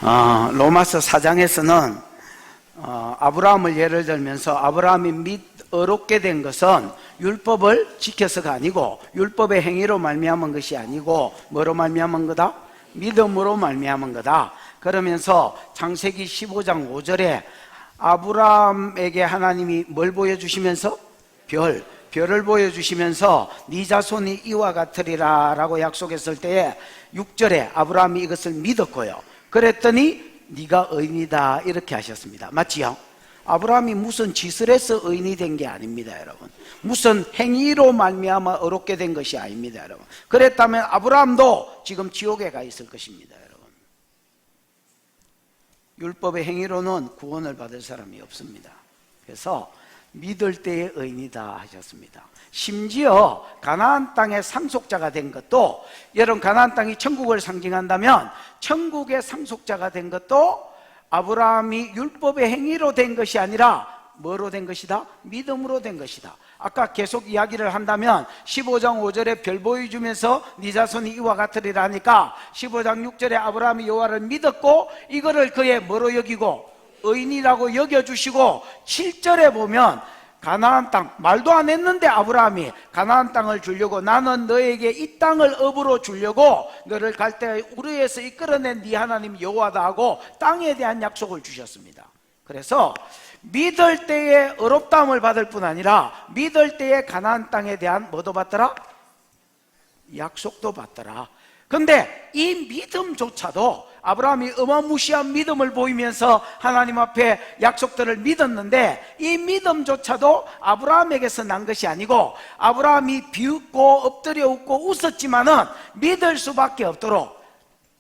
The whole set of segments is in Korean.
로마서 4장에서는 아브라함을 예를 들면서 아브라함이 어렵게 된 것은 율법을 지켜서가 아니고 율법의 행위로 말미암은 것이 아니고 뭐로 말미암은 거다? 믿음으로 말미암은 거다. 그러면서 창세기 15장 5절에 아브라함에게 하나님이 뭘 보여주시면서? 별을 보여주시면서 네 자손이 이와 같으리라 라고 약속했을 때에 6절에 아브라함이 이것을 믿었고요. 그랬더니 네가 의인이다 이렇게 하셨습니다. 맞지요? 아브라함이 무슨 짓을 해서 의인이 된 게 아닙니다, 여러분. 무슨 행위로 말미암아 어렵게 된 것이 아닙니다, 여러분. 그랬다면 아브라함도 지금 지옥에 가 있을 것입니다, 여러분. 율법의 행위로는 구원을 받을 사람이 없습니다. 그래서 믿을 때의 의인이다 하셨습니다. 심지어 가나안 땅의 상속자가 된 것도, 여러분 가나안 땅이 천국을 상징한다면 천국의 상속자가 된 것도 아브라함이 율법의 행위로 된 것이 아니라 뭐로 된 것이다? 믿음으로 된 것이다. 아까 계속 이야기를 한다면 15장 5절에 별 보여주면서 네 자손이 이와 같으리라 하니까 15장 6절에 아브라함이 여호와를 믿었고 이거를 그의 뭐로 여기고? 의인이라고 여겨주시고 7절에 보면 가나안 땅, 말도 안 했는데 아브라함이 가나안 땅을 주려고 나는 너에게 이 땅을 업으로 주려고 너를 갈대아의 우르에서 이끌어낸 네 하나님 여호와다 하고 땅에 대한 약속을 주셨습니다. 그래서 믿을 때에 어렵다함을 받을 뿐 아니라 믿을 때에 가나안 땅에 대한 뭐도 받더라? 약속도 받더라. 근데 이 믿음조차도 아브라함이 어마무시한 믿음을 보이면서 하나님 앞에 약속들을 믿었는데 이 믿음조차도 아브라함에게서 난 것이 아니고 아브라함이 비웃고 엎드려 웃고 웃었지만은 믿을 수밖에 없도록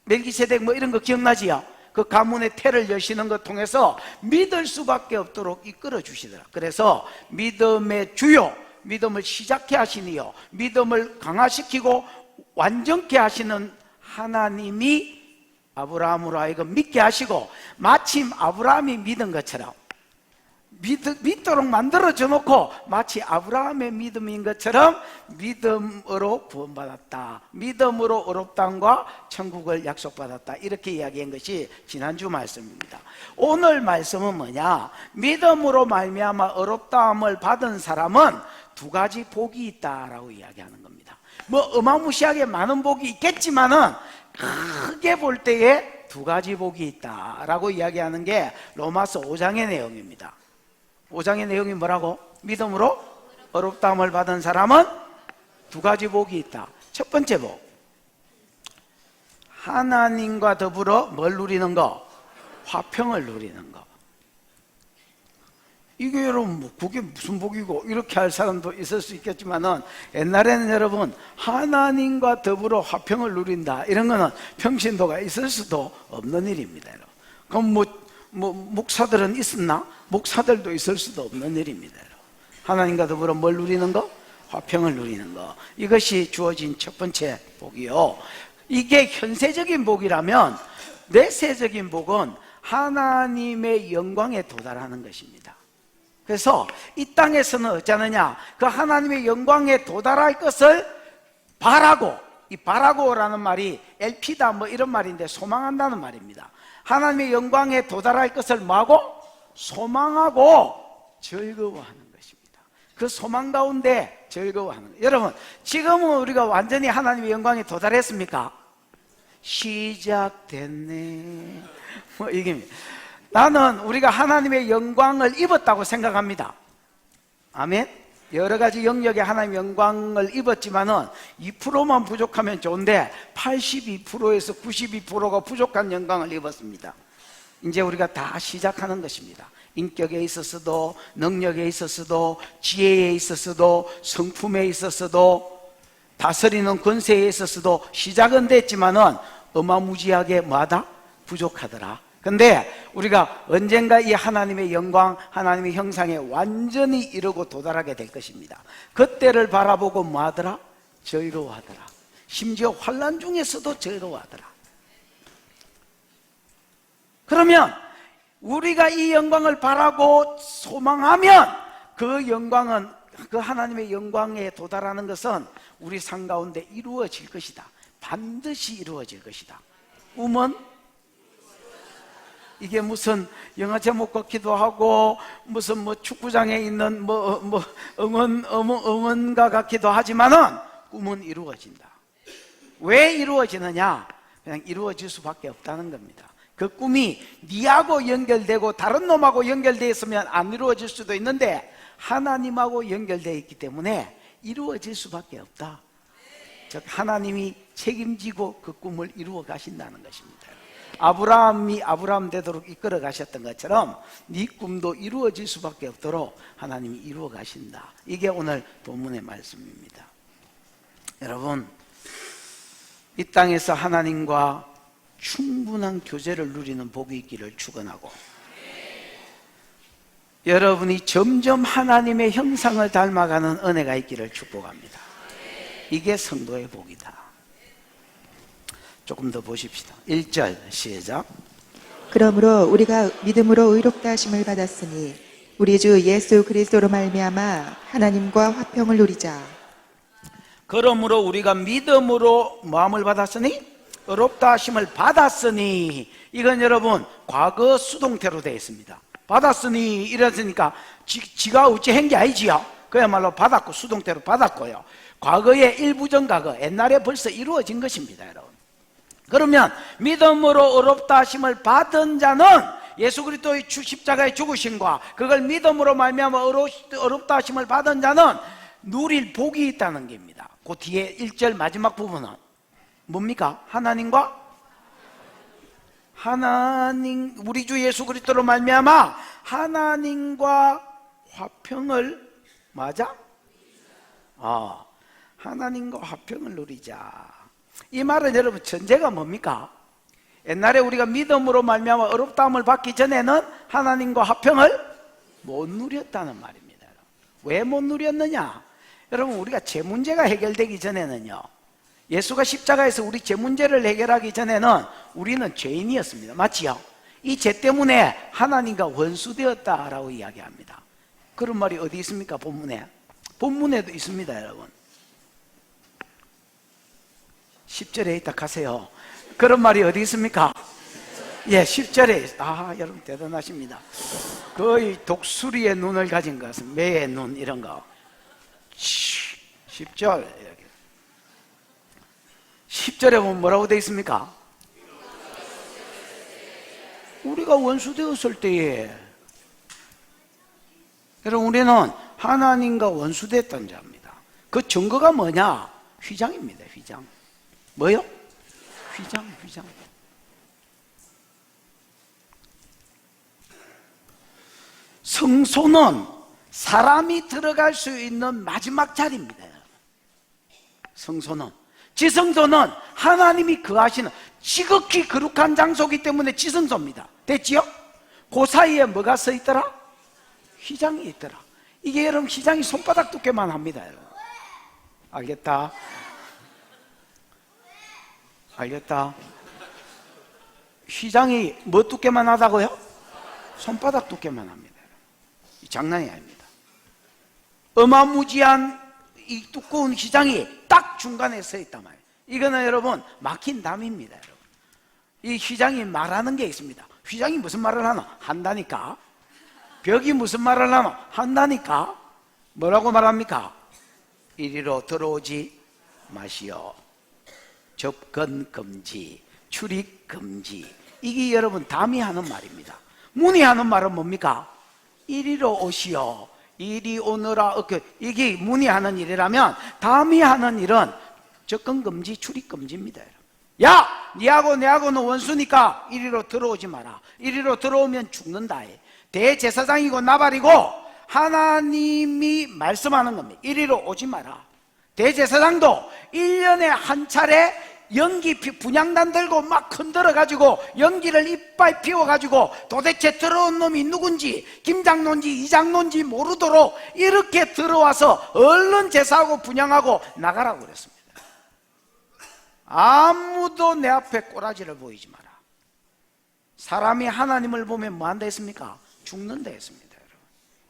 멜기세덱 뭐 이런 거 기억나지요? 그 가문의 태를 여시는 것 통해서 믿을 수밖에 없도록 이끌어 주시더라. 그래서 믿음의 주요, 믿음을 시작해 하시니요, 믿음을 강화시키고 완전케 하시는 하나님이 아브라함으로 하여금 믿게 하시고 마침 아브라함이 믿은 것처럼 믿도록 만들어져 놓고 마치 아브라함의 믿음인 것처럼 믿음으로 구원받았다, 믿음으로 어렵다함과 천국을 약속받았다, 이렇게 이야기한 것이 지난주 말씀입니다. 오늘 말씀은 뭐냐? 믿음으로 말미암아 어렵다함을 받은 사람은 두 가지 복이 있다라고 이야기하는 겁니다. 뭐 어마무시하게 많은 복이 있겠지만은 크게 볼 때에 두 가지 복이 있다라고 이야기하는 게 로마서 5장의 내용입니다. 5장의 내용이 뭐라고? 믿음으로 어렵다함을 받은 사람은 두 가지 복이 있다. 첫 번째 복, 하나님과 더불어 뭘 누리는 거? 화평을 누리는 거. 이게 여러분 뭐 그게 무슨 복이고 이렇게 할 사람도 있을 수 있겠지만은 옛날에는 여러분 하나님과 더불어 화평을 누린다 이런 거는 평신도가 있을 수도 없는 일입니다. 그럼 뭐 목사들은 있었나? 목사들도 있을 수도 없는 일입니다. 하나님과 더불어 뭘 누리는 거? 화평을 누리는 거. 이것이 주어진 첫 번째 복이요. 이게 현세적인 복이라면 내세적인 복은 하나님의 영광에 도달하는 것입니다. 그래서 이 땅에서는 어쩌느냐? 그 하나님의 영광에 도달할 것을 바라고, 이 바라고라는 말이 엘피다 뭐 이런 말인데 소망한다는 말입니다. 하나님의 영광에 도달할 것을 뭐하고? 소망하고 즐거워하는 것입니다. 그 소망 가운데 즐거워하는 것. 여러분 지금은 우리가 완전히 하나님의 영광에 도달했습니까? 시작됐네 뭐 이게 나는 우리가 하나님의 영광을 입었다고 생각합니다. 아멘. 여러 가지 영역에 하나님의 영광을 입었지만은 2%만 부족하면 좋은데 82%에서 92%가 부족한 영광을 입었습니다. 이제 우리가 다 시작하는 것입니다. 인격에 있어서도, 능력에 있어서도, 지혜에 있어서도, 성품에 있어서도, 다스리는 권세에 있어서도 시작은 됐지만은 어마무지하게 뭐하다? 부족하더라. 근데 우리가 언젠가 이 하나님의 영광, 하나님의 형상에 완전히 이루고 도달하게 될 것입니다. 그때를 바라보고 뭐하더라? 즐거워하더라. 심지어 환난 중에서도 즐거워하더라. 그러면 우리가 이 영광을 바라고 소망하면 그 영광은, 그 하나님의 영광에 도달하는 것은 우리 삶 가운데 이루어질 것이다. 반드시 이루어질 것이다. 꿈은 이게 무슨 영화 제목 같기도 하고 무슨 뭐 축구장에 있는 응원가 같기도 하지만은 꿈은 이루어진다. 왜 이루어지느냐? 그냥 이루어질 수밖에 없다는 겁니다. 그 꿈이 니하고 연결되고 다른 놈하고 연결되어 있으면 안 이루어질 수도 있는데 하나님하고 연결되어 있기 때문에 이루어질 수밖에 없다. 즉 하나님이 책임지고 그 꿈을 이루어 가신다는 것입니다. 아브라함이 아브라함 되도록 이끌어 가셨던 것처럼 네 꿈도 이루어질 수밖에 없도록 하나님이 이루어 가신다. 이게 오늘 본문의 말씀입니다. 여러분, 이 땅에서 하나님과 충분한 교제를 누리는 복이 있기를 축원하고, 여러분이 점점 하나님의 형상을 닮아가는 은혜가 있기를 축복합니다. 이게 성도의 복이다. 조금 더 보십시다. 1절 시작. 그러므로 우리가 믿음으로 의롭다 하심을 받았으니 우리 주 예수 그리스도로 말미암아 하나님과 화평을 누리자. 그러므로 우리가 믿음으로 뭐함을 받았으니? 의롭다 하심을 받았으니. 이건 여러분 과거 수동태로 되어 있습니다. 받았으니 이랬으니까 지가 어찌 한 게 아니지요. 그야말로 받았고 수동태로 받았고요. 과거의 일부정 과거, 옛날에 벌써 이루어진 것입니다, 여러분. 그러면 믿음으로 의롭다 하심을 받은 자는 예수 그리스도의 십자가의 죽으심과 그걸 믿음으로 말미암아 의롭다 하심을 받은 자는 누릴 복이 있다는 겁니다. 그 뒤에 1절 마지막 부분은 뭡니까? 하나님 우리 주 예수 그리스도로 말미암아 하나님과 화평을 맞아? 하나님과 화평을 누리자. 이 말은 여러분 전제가 뭡니까? 옛날에 우리가 믿음으로 말미암아 의롭다함을 받기 전에는 하나님과 화평을 못 누렸다는 말입니다. 왜 못 누렸느냐? 여러분, 우리가 죄 문제가 해결되기 전에는요, 예수가 십자가에서 우리 죄 문제를 해결하기 전에는 우리는 죄인이었습니다. 맞지요? 이 죄 때문에 하나님과 원수되었다라고 이야기합니다. 그런 말이 어디 있습니까? 본문에도 있습니다, 여러분. 10절에 있다 가세요. 그런 말이 어디 있습니까? 예, 10절에. 여러분 대단하십니다. 거의 독수리의 눈을 가진 것은 매의 눈 이런 거. 10절에 보면 뭐라고 되어 있습니까? 우리가 원수 되었을 때에, 여러분, 우리는 하나님과 원수 됐던 자입니다. 그 증거가 뭐냐? 휘장입니다. 휘장. 뭐요? 휘장. 성소는 사람이 들어갈 수 있는 마지막 자리입니다. 성소는, 지성소는 하나님이 거하시는 지극히 거룩한 장소이기 때문에 지성소입니다. 됐지요? 그 사이에 뭐가 서 있더라? 휘장이 있더라. 이게 여러분 휘장이 손바닥 두께만 합니다. 여러분. 알겠다? 휘장이 뭐 두께만 하다고요? 손바닥 두께만 합니다. 장난이 아닙니다. 어마무지한 이 두꺼운 휘장이 딱 중간에 서 있단 말이에요. 이거는 여러분 막힌 담입니다. 여러분. 이 휘장이 말하는 게 있습니다. 휘장이 무슨 말을 하나? 한다니까. 벽이 무슨 말을 하나? 한다니까. 뭐라고 말합니까? 이리로 들어오지 마시오. 접근 금지, 출입 금지. 이게 여러분 담이 하는 말입니다. 문이 하는 말은 뭡니까? 이리로 오시오. 이리 오너라. 이게 문이 하는 일이라면 담이 하는 일은 접근 금지, 출입 금지입니다. 야, 니하고 내하고는 원수니까 이리로 들어오지 마라. 이리로 들어오면 죽는다. 대제사장이고 나발이고 하나님이 말씀하는 겁니다. 이리로 오지 마라. 대제사장도 1년에 한 차례 연기 분향단 들고 막 흔들어 가지고 연기를 이빨 피워 가지고 도대체 들어온 놈이 누군지, 김장로인지 이장로인지 모르도록 이렇게 들어와서 얼른 제사하고 분향하고 나가라고 그랬습니다. 아무도 내 앞에 꼬라지를 보이지 마라. 사람이 하나님을 보면 뭐 한다 했습니까? 죽는다 했습니다. 여러분.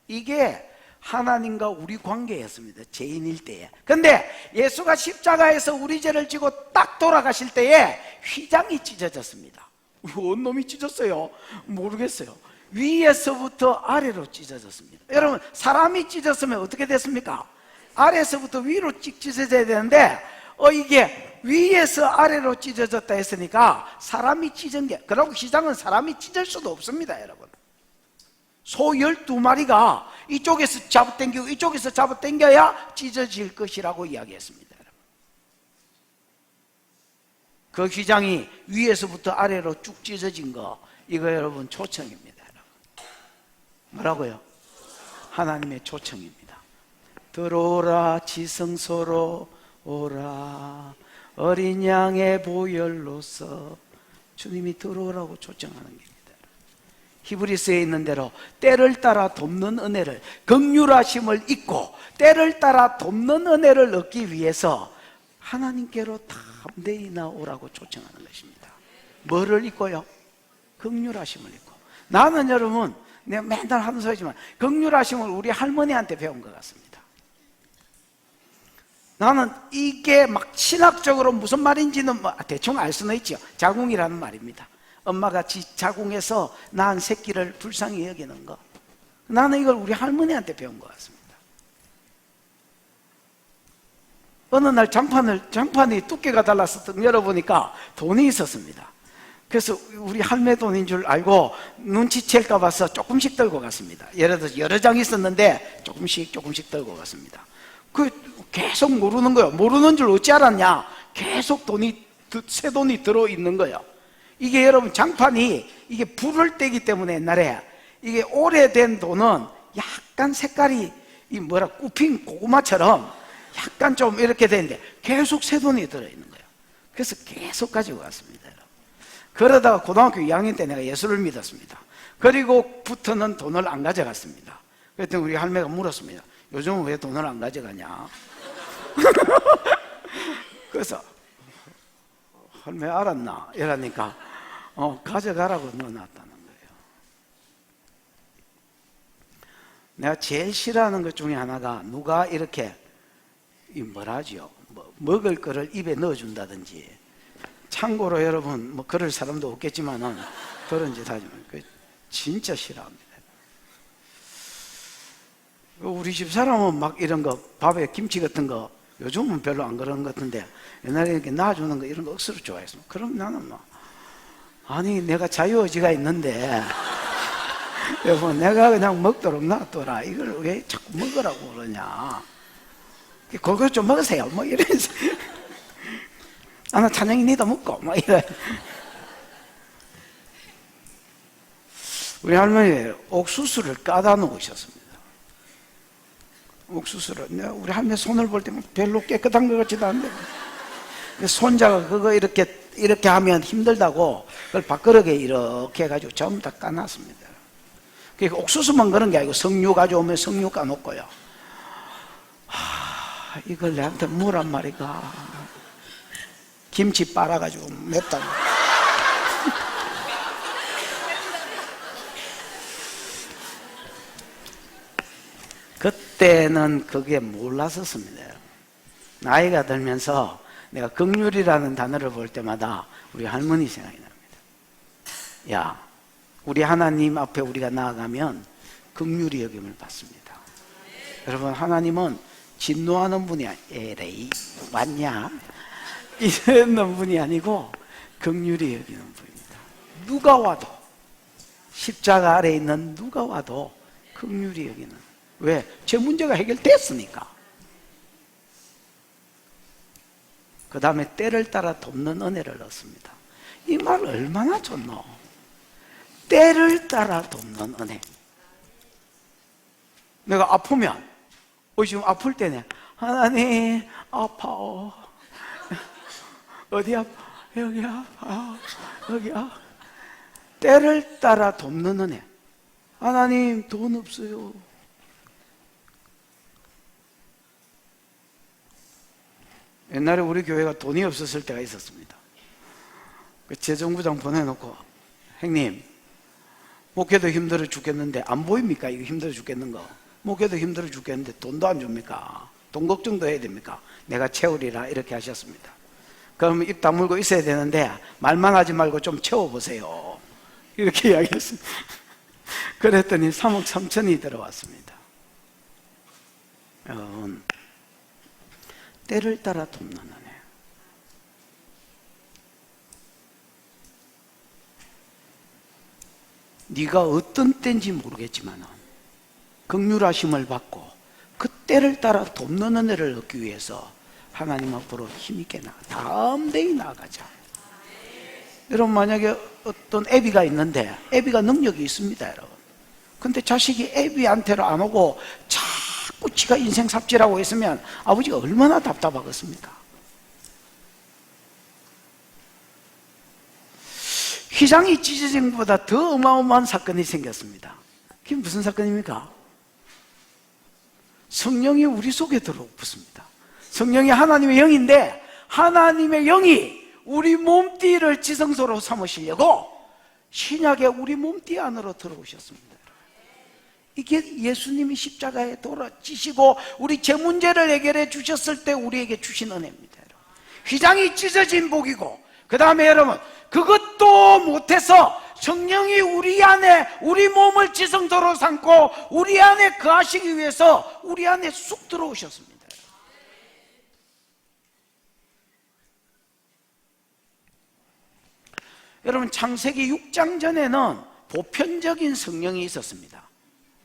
이게 하나님과 우리 관계였습니다. 죄인일 때에. 근데 예수가 십자가에서 우리 죄를 지고 딱 돌아가실 때에 휘장이 찢어졌습니다. 어느 놈이 찢었어요? 모르겠어요. 위에서부터 아래로 찢어졌습니다. 여러분, 사람이 찢었으면 어떻게 됐습니까? 아래에서부터 위로 찢어져야 되는데 이게 위에서 아래로 찢어졌다 했으니까 사람이 찢은 게, 그러고 시장은 사람이 찢을 수도 없습니다. 여러분, 소 12마리가 이쪽에서 잡아당기고 이쪽에서 잡아당겨야 찢어질 것이라고 이야기했습니다. 여러분, 그 휘장이 위에서부터 아래로 쭉 찢어진 거, 이거 여러분 초청입니다. 여러분, 뭐라고요? 하나님의 초청입니다. 들어오라 지성소로 오라, 어린 양의 보혈로서. 주님이 들어오라고 초청하는 겁니다. 히브리서에 있는 대로 때를 따라 돕는 은혜를, 긍휼하심을 잊고 때를 따라 돕는 은혜를 얻기 위해서 하나님께로 담대히 나오라고 초청하는 것입니다. 뭐를 잊고요? 긍휼하심을 잊고. 나는 여러분, 내가 맨날 하는 소리지만 긍휼하심을 우리 할머니한테 배운 것 같습니다. 나는 이게 막 신학적으로 무슨 말인지는 대충 알 수는 있죠. 자궁이라는 말입니다. 엄마가 자궁에서 낳은 새끼를 불쌍히 여기는 거. 나는 이걸 우리 할머니한테 배운 것 같습니다. 어느 날 장판이 두께가 달라서 열어보니까 돈이 있었습니다. 그래서 우리 할매 돈인 줄 알고 눈치챌까 봐서 조금씩 들고 갔습니다. 예를 들어서 여러 장 있었는데 조금씩 들고 갔습니다. 계속 모르는 거예요. 모르는 줄 어찌 알았냐? 계속 새 돈이 들어있는 거예요. 이게 여러분, 장판이 이게 불을 떼기 때문에 옛날에 이게 오래된 돈은 약간 색깔이 굽힌 고구마처럼 약간 좀 이렇게 되는데 계속 새 돈이 들어있는 거예요. 그래서 계속 가지고 갔습니다. 여러분. 그러다가 고등학교 2학년 때 내가 예수를 믿었습니다. 그리고부터는 돈을 안 가져갔습니다. 그랬더니 우리 할매가 물었습니다. 요즘은 왜 돈을 안 가져가냐? 그래서 할매 알았나? 이러니까 가져가라고 넣어놨다는 거예요. 내가 제일 싫어하는 것 중에 하나가 누가 이렇게 먹을 거를 입에 넣어준다든지. 참고로 여러분, 그럴 사람도 없겠지만은 그런 짓 하지만 진짜 싫어합니다. 우리 집 사람은 막 이런 거, 밥에 김치 같은 거, 요즘은 별로 안 그러는 것 같은데 옛날에 이렇게 놔주는 거 이런 거 억수로 좋아했어. 그럼 나는 아니 내가 자유의지가 있는데 여보 내가 그냥 먹도록 놔둬라. 이걸 왜 자꾸 먹으라고 그러냐. 그거 좀 먹으세요. 이러면서 나 찬영이 니도 먹고 이래. 우리 할머니 옥수수를 까다 놓으셨습니다. 옥수수를. 우리 할머니 손을 볼 때는 별로 깨끗한 것 같지도 않은데 손자가 그거 이렇게 하면 힘들다고 그걸 밥그릇에 이렇게 해가지고 전부 다 까놨습니다. 그러니까 옥수수만 그런 게 아니고 석류 가져오면 석류 까놓고요. 이걸 내한테 뭐란 말이가. 김치 빨아가지고 맵다고. 그때는 그게 몰랐었습니다. 나이가 들면서 내가 긍휼이라는 단어를 볼 때마다 우리 할머니 생각이 납니다. 야, 우리 하나님 앞에 우리가 나아가면 긍휼히 여김을 받습니다. 여러분, 하나님은 진노하는 분이 에레이 맞냐? 이러는 분이 아니고 긍휼히 여기는 분입니다. 누가 와도, 십자가 아래에 있는 누가 와도 긍휼히 여기는. 왜? 제 문제가 해결됐으니까. 그 다음에 때를 따라 돕는 은혜를 얻습니다. 이 말 얼마나 좋노? 때를 따라 돕는 은혜. 내가 아프면 지금 아플 때네. 하나님 아파오. 어디 아파? 여기 아파. 여기 아파. 때를 따라 돕는 은혜. 하나님 돈 없어요. 옛날에 우리 교회가 돈이 없었을 때가 있었습니다. 재정부장 보내놓고 형님 목회도 힘들어 죽겠는데 안 보입니까? 이거 힘들어 죽겠는 거. 목회도 힘들어 죽겠는데 돈도 안 줍니까? 돈 걱정도 해야 됩니까? 내가 채우리라 이렇게 하셨습니다. 그럼 입 다물고 있어야 되는데 말만 하지 말고 좀 채워보세요. 이렇게 이야기했습니다. 그랬더니 3억 3천이 들어왔습니다. 여러분, 때를 따라 돕는 은혜. 네가 어떤 때인지 모르겠지만 긍휼하심을 받고 그 때를 따라 돕는 은혜를 얻기 위해서 하나님 앞으로 힘있게 다음 데에 나아가자. 여러분, 만약에 어떤 애비가 있는데 애비가 능력이 있습니다, 여러분. 근데 자식이 애비한테로 안 오고 자꾸 지가 인생 삽질하고 있으면 아버지가 얼마나 답답하겠습니까? 휘장이 찢어진 것보다 더 어마어마한 사건이 생겼습니다. 그게 무슨 사건입니까? 성령이 우리 속에 들어붙습니다. 성령이 하나님의 영인데 하나님의 영이 우리 몸띠를 지성소로 삼으시려고 신약에 우리 몸띠 안으로 들어오셨습니다. 이게 예수님이 십자가에 돌아지시고 우리 제 문제를 해결해 주셨을 때 우리에게 주신 은혜입니다. 휘장이 찢어진 복이고, 그 다음에 여러분, 그것도 못해서 성령이 우리 안에 우리 몸을 지성소로 삼고 우리 안에 거하시기 위해서 우리 안에 쑥 들어오셨습니다. 여러분, 창세기 6장 전에는 보편적인 성령이 있었습니다.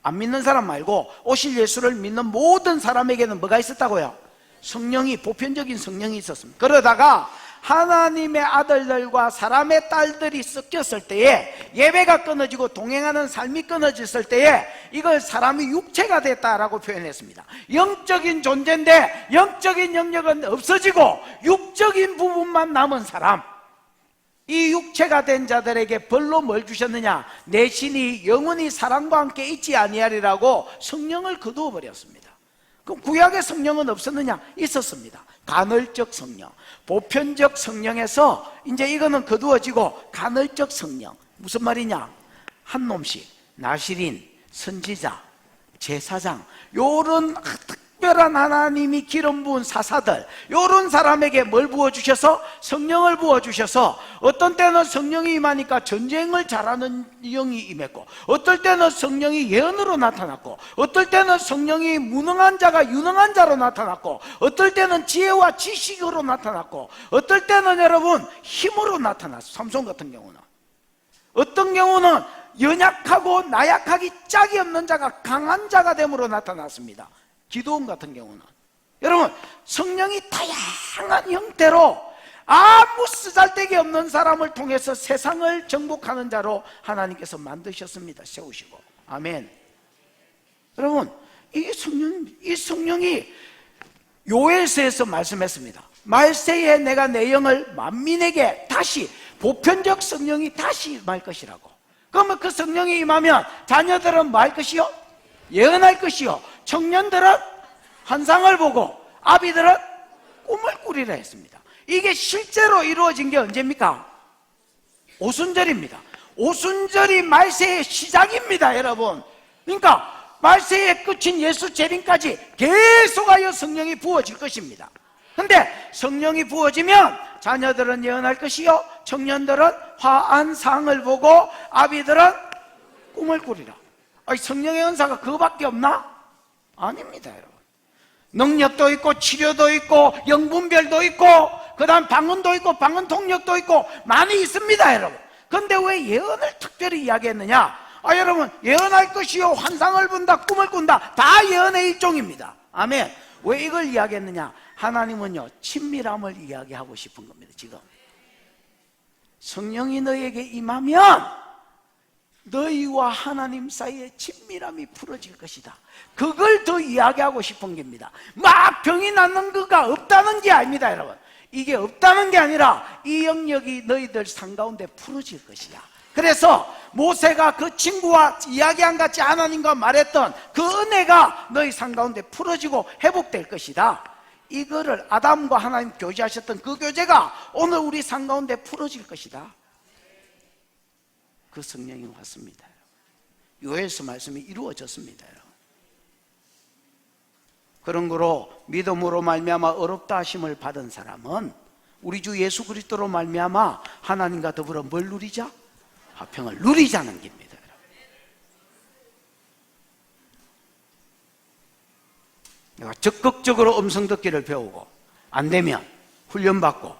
안 믿는 사람 말고 오실 예수를 믿는 모든 사람에게는 뭐가 있었다고요? 성령이, 보편적인 성령이 있었습니다. 그러다가 하나님의 아들들과 사람의 딸들이 섞였을 때에, 예배가 끊어지고 동행하는 삶이 끊어졌을 때에 이걸 사람이 육체가 됐다라고 표현했습니다. 영적인 존재인데 영적인 영역은 없어지고 육적인 부분만 남은 사람, 이 육체가 된 자들에게 벌로 뭘 주셨느냐? 내 신이 영원히 사랑과 함께 있지 아니하리라고 성령을 거두어 버렸습니다. 그럼 구약의 성령은 없었느냐? 있었습니다. 간헐적 성령, 보편적 성령에서 이제 이거는 거두어지고 간헐적 성령, 무슨 말이냐? 한 놈씩 나시린, 선지자, 제사장, 요런 특별한 하나님이 기름 부은 사사들, 요런 사람에게 뭘 부어주셔서? 성령을 부어주셔서 어떤 때는 성령이 임하니까 전쟁을 잘하는 영이 임했고, 어떨 때는 성령이 예언으로 나타났고, 어떨 때는 성령이 무능한 자가 유능한 자로 나타났고, 어떨 때는 지혜와 지식으로 나타났고, 어떨 때는 여러분 힘으로 나타났어. 삼손 같은 경우는, 어떤 경우는 연약하고 나약하기 짝이 없는 자가 강한 자가 됨으로 나타났습니다. 기도원 같은 경우는 여러분, 성령이 다양한 형태로 아무 쓰잘데기 없는 사람을 통해서 세상을 정복하는 자로 하나님께서 만드셨습니다. 세우시고. 아멘. 여러분, 이 성령이 요엘서에서 말씀했습니다. 말세에 내가 내 영을 만민에게 다시, 보편적 성령이 다시 임할 것이라고. 그러면 그 성령이 임하면 자녀들은 뭐 할 것이요? 예언할 것이요, 청년들은 환상을 보고 아비들은 꿈을 꾸리라 했습니다. 이게 실제로 이루어진 게 언제입니까? 오순절입니다. 오순절이 말세의 시작입니다, 여러분. 그러니까 말세의 끝인 예수 재림까지 계속하여 성령이 부어질 것입니다. 근데 성령이 부어지면 자녀들은 예언할 것이요, 청년들은 환상을 보고 아비들은 꿈을 꾸리라. 성령의 은사가 그거밖에 없나? 아닙니다, 여러분. 능력도 있고 치료도 있고 영분별도 있고 그 다음 방언도 있고 방언 통역도 있고 많이 있습니다, 여러분. 근데 왜 예언을 특별히 이야기했느냐? 여러분, 예언할 것이요, 환상을 본다, 꿈을 꾼다, 다 예언의 일종입니다. 아멘. 왜 이걸 이야기했느냐? 하나님은요, 친밀함을 이야기하고 싶은 겁니다. 지금 성령이 너에게 임하면 너희와 하나님 사이에 친밀함이 풀어질 것이다. 그걸 더 이야기하고 싶은 겁니다. 막 병이 낫는 거가 없다는 게 아닙니다, 여러분. 이게 없다는 게 아니라 이 영역이 너희들 삶 가운데 풀어질 것이야. 그래서 모세가 그 친구와 이야기한 같이 하나님과 말했던 그 은혜가 너희 삶 가운데 풀어지고 회복될 것이다. 이거를 아담과 하나님 교제하셨던 그 교제가 오늘 우리 삶 가운데 풀어질 것이다. 그 성령이 왔습니다. 요엘서 말씀이 이루어졌습니다. 그런 거로 믿음으로 말미암아 어렵다 하심을 받은 사람은 우리 주 예수 그리스도로 말미암아 하나님과 더불어 뭘 누리자? 화평을 누리자는 겁니다. 내가 적극적으로 음성 듣기를 배우고 안 되면 훈련받고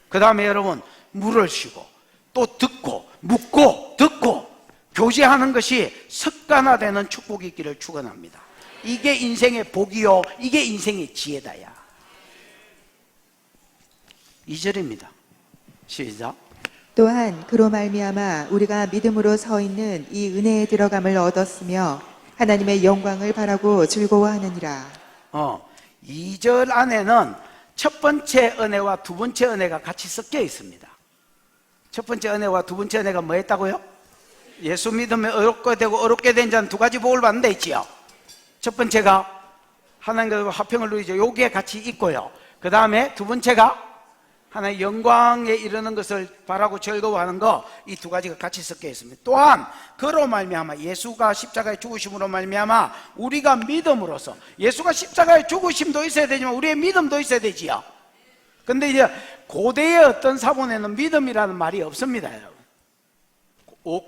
그 다음에 여러분 물을 쉬고 또 듣고 묻고 듣고 교제하는 것이 습관화되는 축복이 있기를 축원합니다. 이게 인생의 복이요, 이게 인생의 지혜다야. 2절입니다. 시작. 또한 그로 말미암아 우리가 믿음으로 서 있는 이 은혜에 들어감을 얻었으며 하나님의 영광을 바라고 즐거워하느니라. 2절 안에는 첫 번째 은혜와 두 번째 은혜가 같이 섞여 있습니다. 첫 번째 은혜와 두 번째 은혜가 뭐 했다고요? 예수 믿으면 어렵게 되고 어렵게 된 자는 두 가지 복을 받는 데 있지요. 첫 번째가 하나님과 화평을 누리죠. 여기에 같이 있고요. 그 다음에 두 번째가 하나님의 영광에 이르는 것을 바라고 즐거워하는 거, 이 두 가지가 같이 섞여 있습니다. 또한 그로 말미암아 예수가 십자가에 죽으심으로 말미암아 우리가 믿음으로써, 예수가 십자가에 죽으심도 있어야 되지만 우리의 믿음도 있어야 되지요. 근데 이제 고대의 어떤 사본에는 믿음이라는 말이 없습니다, 여러분.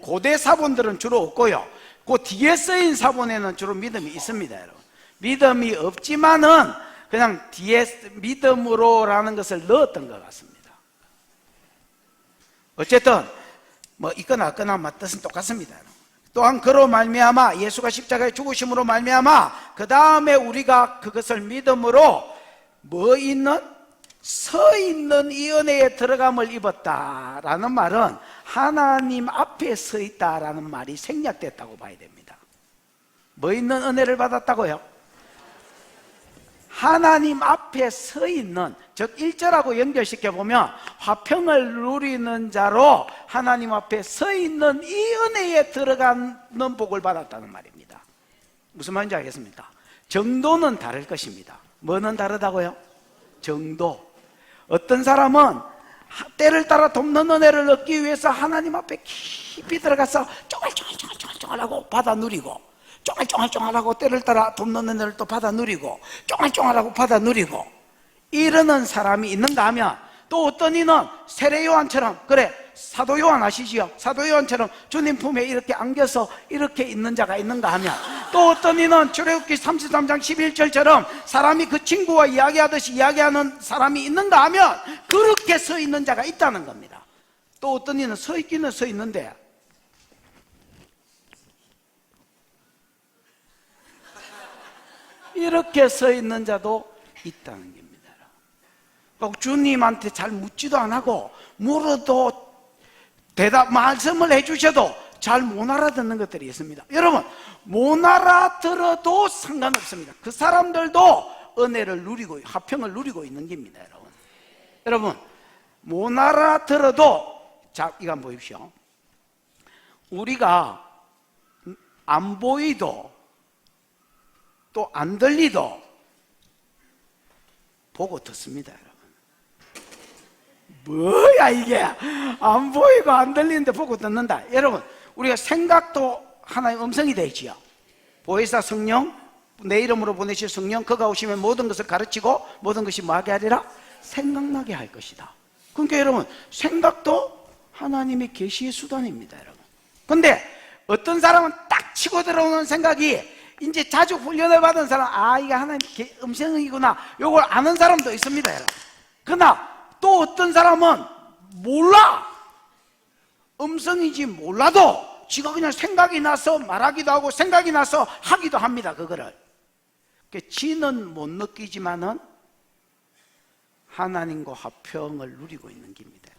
고대 사본들은 주로 없고요, 그 뒤에 쓰인 사본에는 주로 믿음이 있습니다, 여러분. 믿음이 없지만은 그냥 뒤에 믿음으로라는 것을 넣었던 것 같습니다. 어쨌든 뭐 있거나 없거나 뜻은 똑같습니다. 또한 그로 말미암아 예수가 십자가에 죽으심으로 말미암아 그 다음에 우리가 그것을 믿음으로 뭐 있는? 서 있는 이 은혜에 들어감을 입었다라는 말은 하나님 앞에 서 있다라는 말이 생략됐다고 봐야 됩니다. 뭐 있는 은혜를 받았다고요? 하나님 앞에 서 있는, 즉 1절하고 연결시켜 보면 화평을 누리는 자로 하나님 앞에 서 있는 이 은혜에 들어가는 복을 받았다는 말입니다. 무슨 말인지 알겠습니까? 정도는 다를 것입니다. 뭐는 다르다고요? 정도. 어떤 사람은 때를 따라 돕는 은혜를 얻기 위해서 하나님 앞에 깊이 들어가서 쫑알쫑알하고 받아 누리고, 쫑알쫑알하고 때를 따라 돕는 은혜를 또 받아 누리고, 쫑알쫑알하고 받아 누리고 이러는 사람이 있는가 하면, 또 어떤 이는 세례 요한처럼, 그래 사도 요한 아시지요? 사도 요한처럼 주님 품에 이렇게 안겨서 이렇게 있는 자가 있는가 하면, 또 어떤 이는 출애굽기 33장 11절처럼 사람이 그 친구와 이야기하듯이 이야기하는 사람이 있는가 하면 그렇게 서 있는 자가 있다는 겁니다. 또 어떤 이는 서 있기는 서 있는데 이렇게 서 있는 자도 있다는 겁니다. 주님한테 잘 묻지도 안 하고 물어도 말씀을 해주셔도 잘 못 알아듣는 것들이 있습니다. 여러분, 못 알아들어도 상관없습니다. 그 사람들도 은혜를 누리고 화평을 누리고 있는 겁니다. 여러분 못 알아들어도, 자 이거 한번 보십시오. 우리가 안 보이도 또 안 들리도 보고 듣습니다. 여러분, 뭐야 이게, 안 보이고 안 들리는데 보고 듣는다. 여러분, 우리가 생각도 하나의 음성이 되지요. 보혜사 성령, 내 이름으로 보내실 성령, 그가 오시면 모든 것을 가르치고 모든 것이 뭐하게 하리라? 생각나게 할 것이다. 그러니까 여러분, 생각도 하나님의 계시의 수단입니다. 여러분, 근데 어떤 사람은 딱 치고 들어오는 생각이, 이제 자주 훈련을 받은 사람, 이게 하나님의 음성이구나, 요걸 아는 사람도 있습니다. 여러분, 그러나 또 어떤 사람은 몰라, 음성인지 몰라도 지가 그냥 생각이 나서 말하기도 하고 생각이 나서 하기도 합니다. 그거를 지는 못 느끼지만은 하나님과 화평을 누리고 있는 겁니다.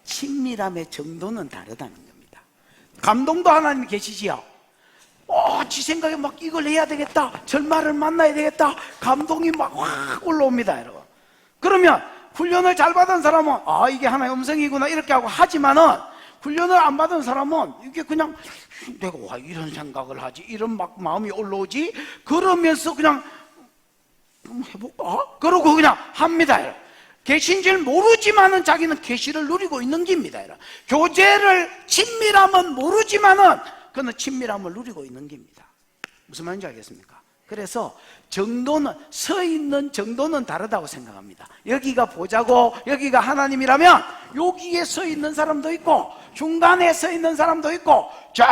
친밀함의 정도는 다르다는 겁니다. 감동도 하나님이 계시지요. 지 생각에 막 이걸 해야 되겠다, 절말을 만나야 되겠다, 감동이 막 확 올라옵니다. 여러분, 그러면 훈련을 잘 받은 사람은 이게 하나의 음성이구나 이렇게 하고 하지만은, 훈련을 안 받은 사람은 이게 그냥 내가 와 이런 생각을 하지, 이런 막 마음이 올라오지, 그러면서 그냥 해볼까? 그러고 그냥 합니다. 계신 줄 모르지만은 자기는 계시를 누리고 있는 겁니다. 교제를, 친밀함은 모르지만은 그는 친밀함을 누리고 있는 겁니다. 무슨 말인지 알겠습니까? 그래서 정도는, 서 있는 정도는 다르다고 생각합니다. 여기가 보자고 여기가 하나님이라면 여기에 서 있는 사람도 있고 중간에 서 있는 사람도 있고 저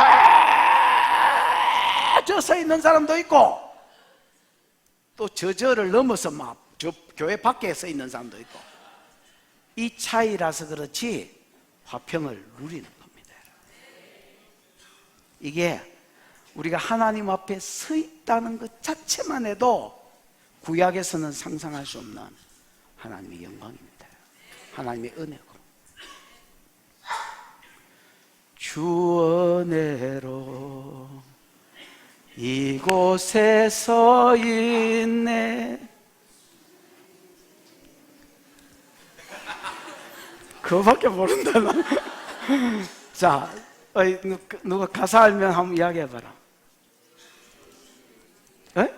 서 있는 사람도 있고 또 저를 넘어서 막 저 교회 밖에 서 있는 사람도 있고, 이 차이라서 그렇지 화평을 누리는 겁니다. 이게 우리가 하나님 앞에 서 있다는 것 자체만 해도 구약에서는 상상할 수 없는 하나님의 영광입니다. 하나님의 은혜고, 주 은혜로 이곳에 서 있네. 그거밖에 모른다 나. 자, 누가 가사 알면 한번 이야기해봐라. 에?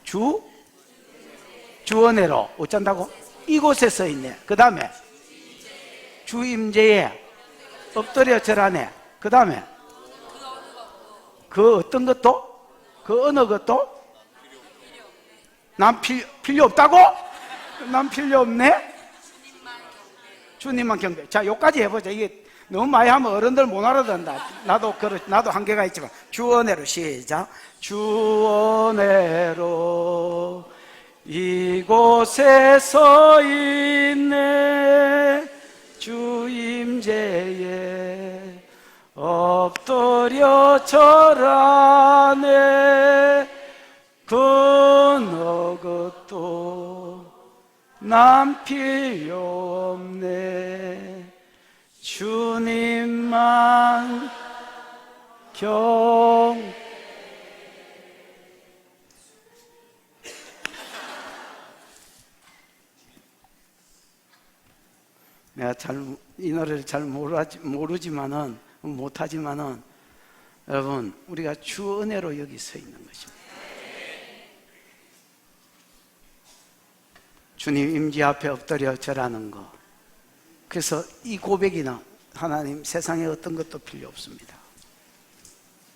주 은혜로 어쩐다고? 이곳에 서 있네. 그 다음에 주 임재에 엎드려 절하네. 그 다음에 그 어떤 것도? 그 어느 것도? 난 필요 없다고? 난 필요 없네? 주님만 경배. 자, 여기까지 해보자. 이게 너무 많이 하면 어른들 못 알아듣는다. 나도 한계가 있지만. 주 은혜로 시작. 주 은혜로 이곳에 서 있네. 주 임재에 엎드려 절하네. 그 어느 것도 난 필요 없네. 주님만 내가 이 노래를 잘 모르지만은, 못하지만은, 여러분, 우리가 주 은혜로 여기 서 있는 것입니다. 주님 임재 앞에 엎드려 절하는 거. 그래서 이 고백이나 하나님, 세상에 어떤 것도 필요 없습니다.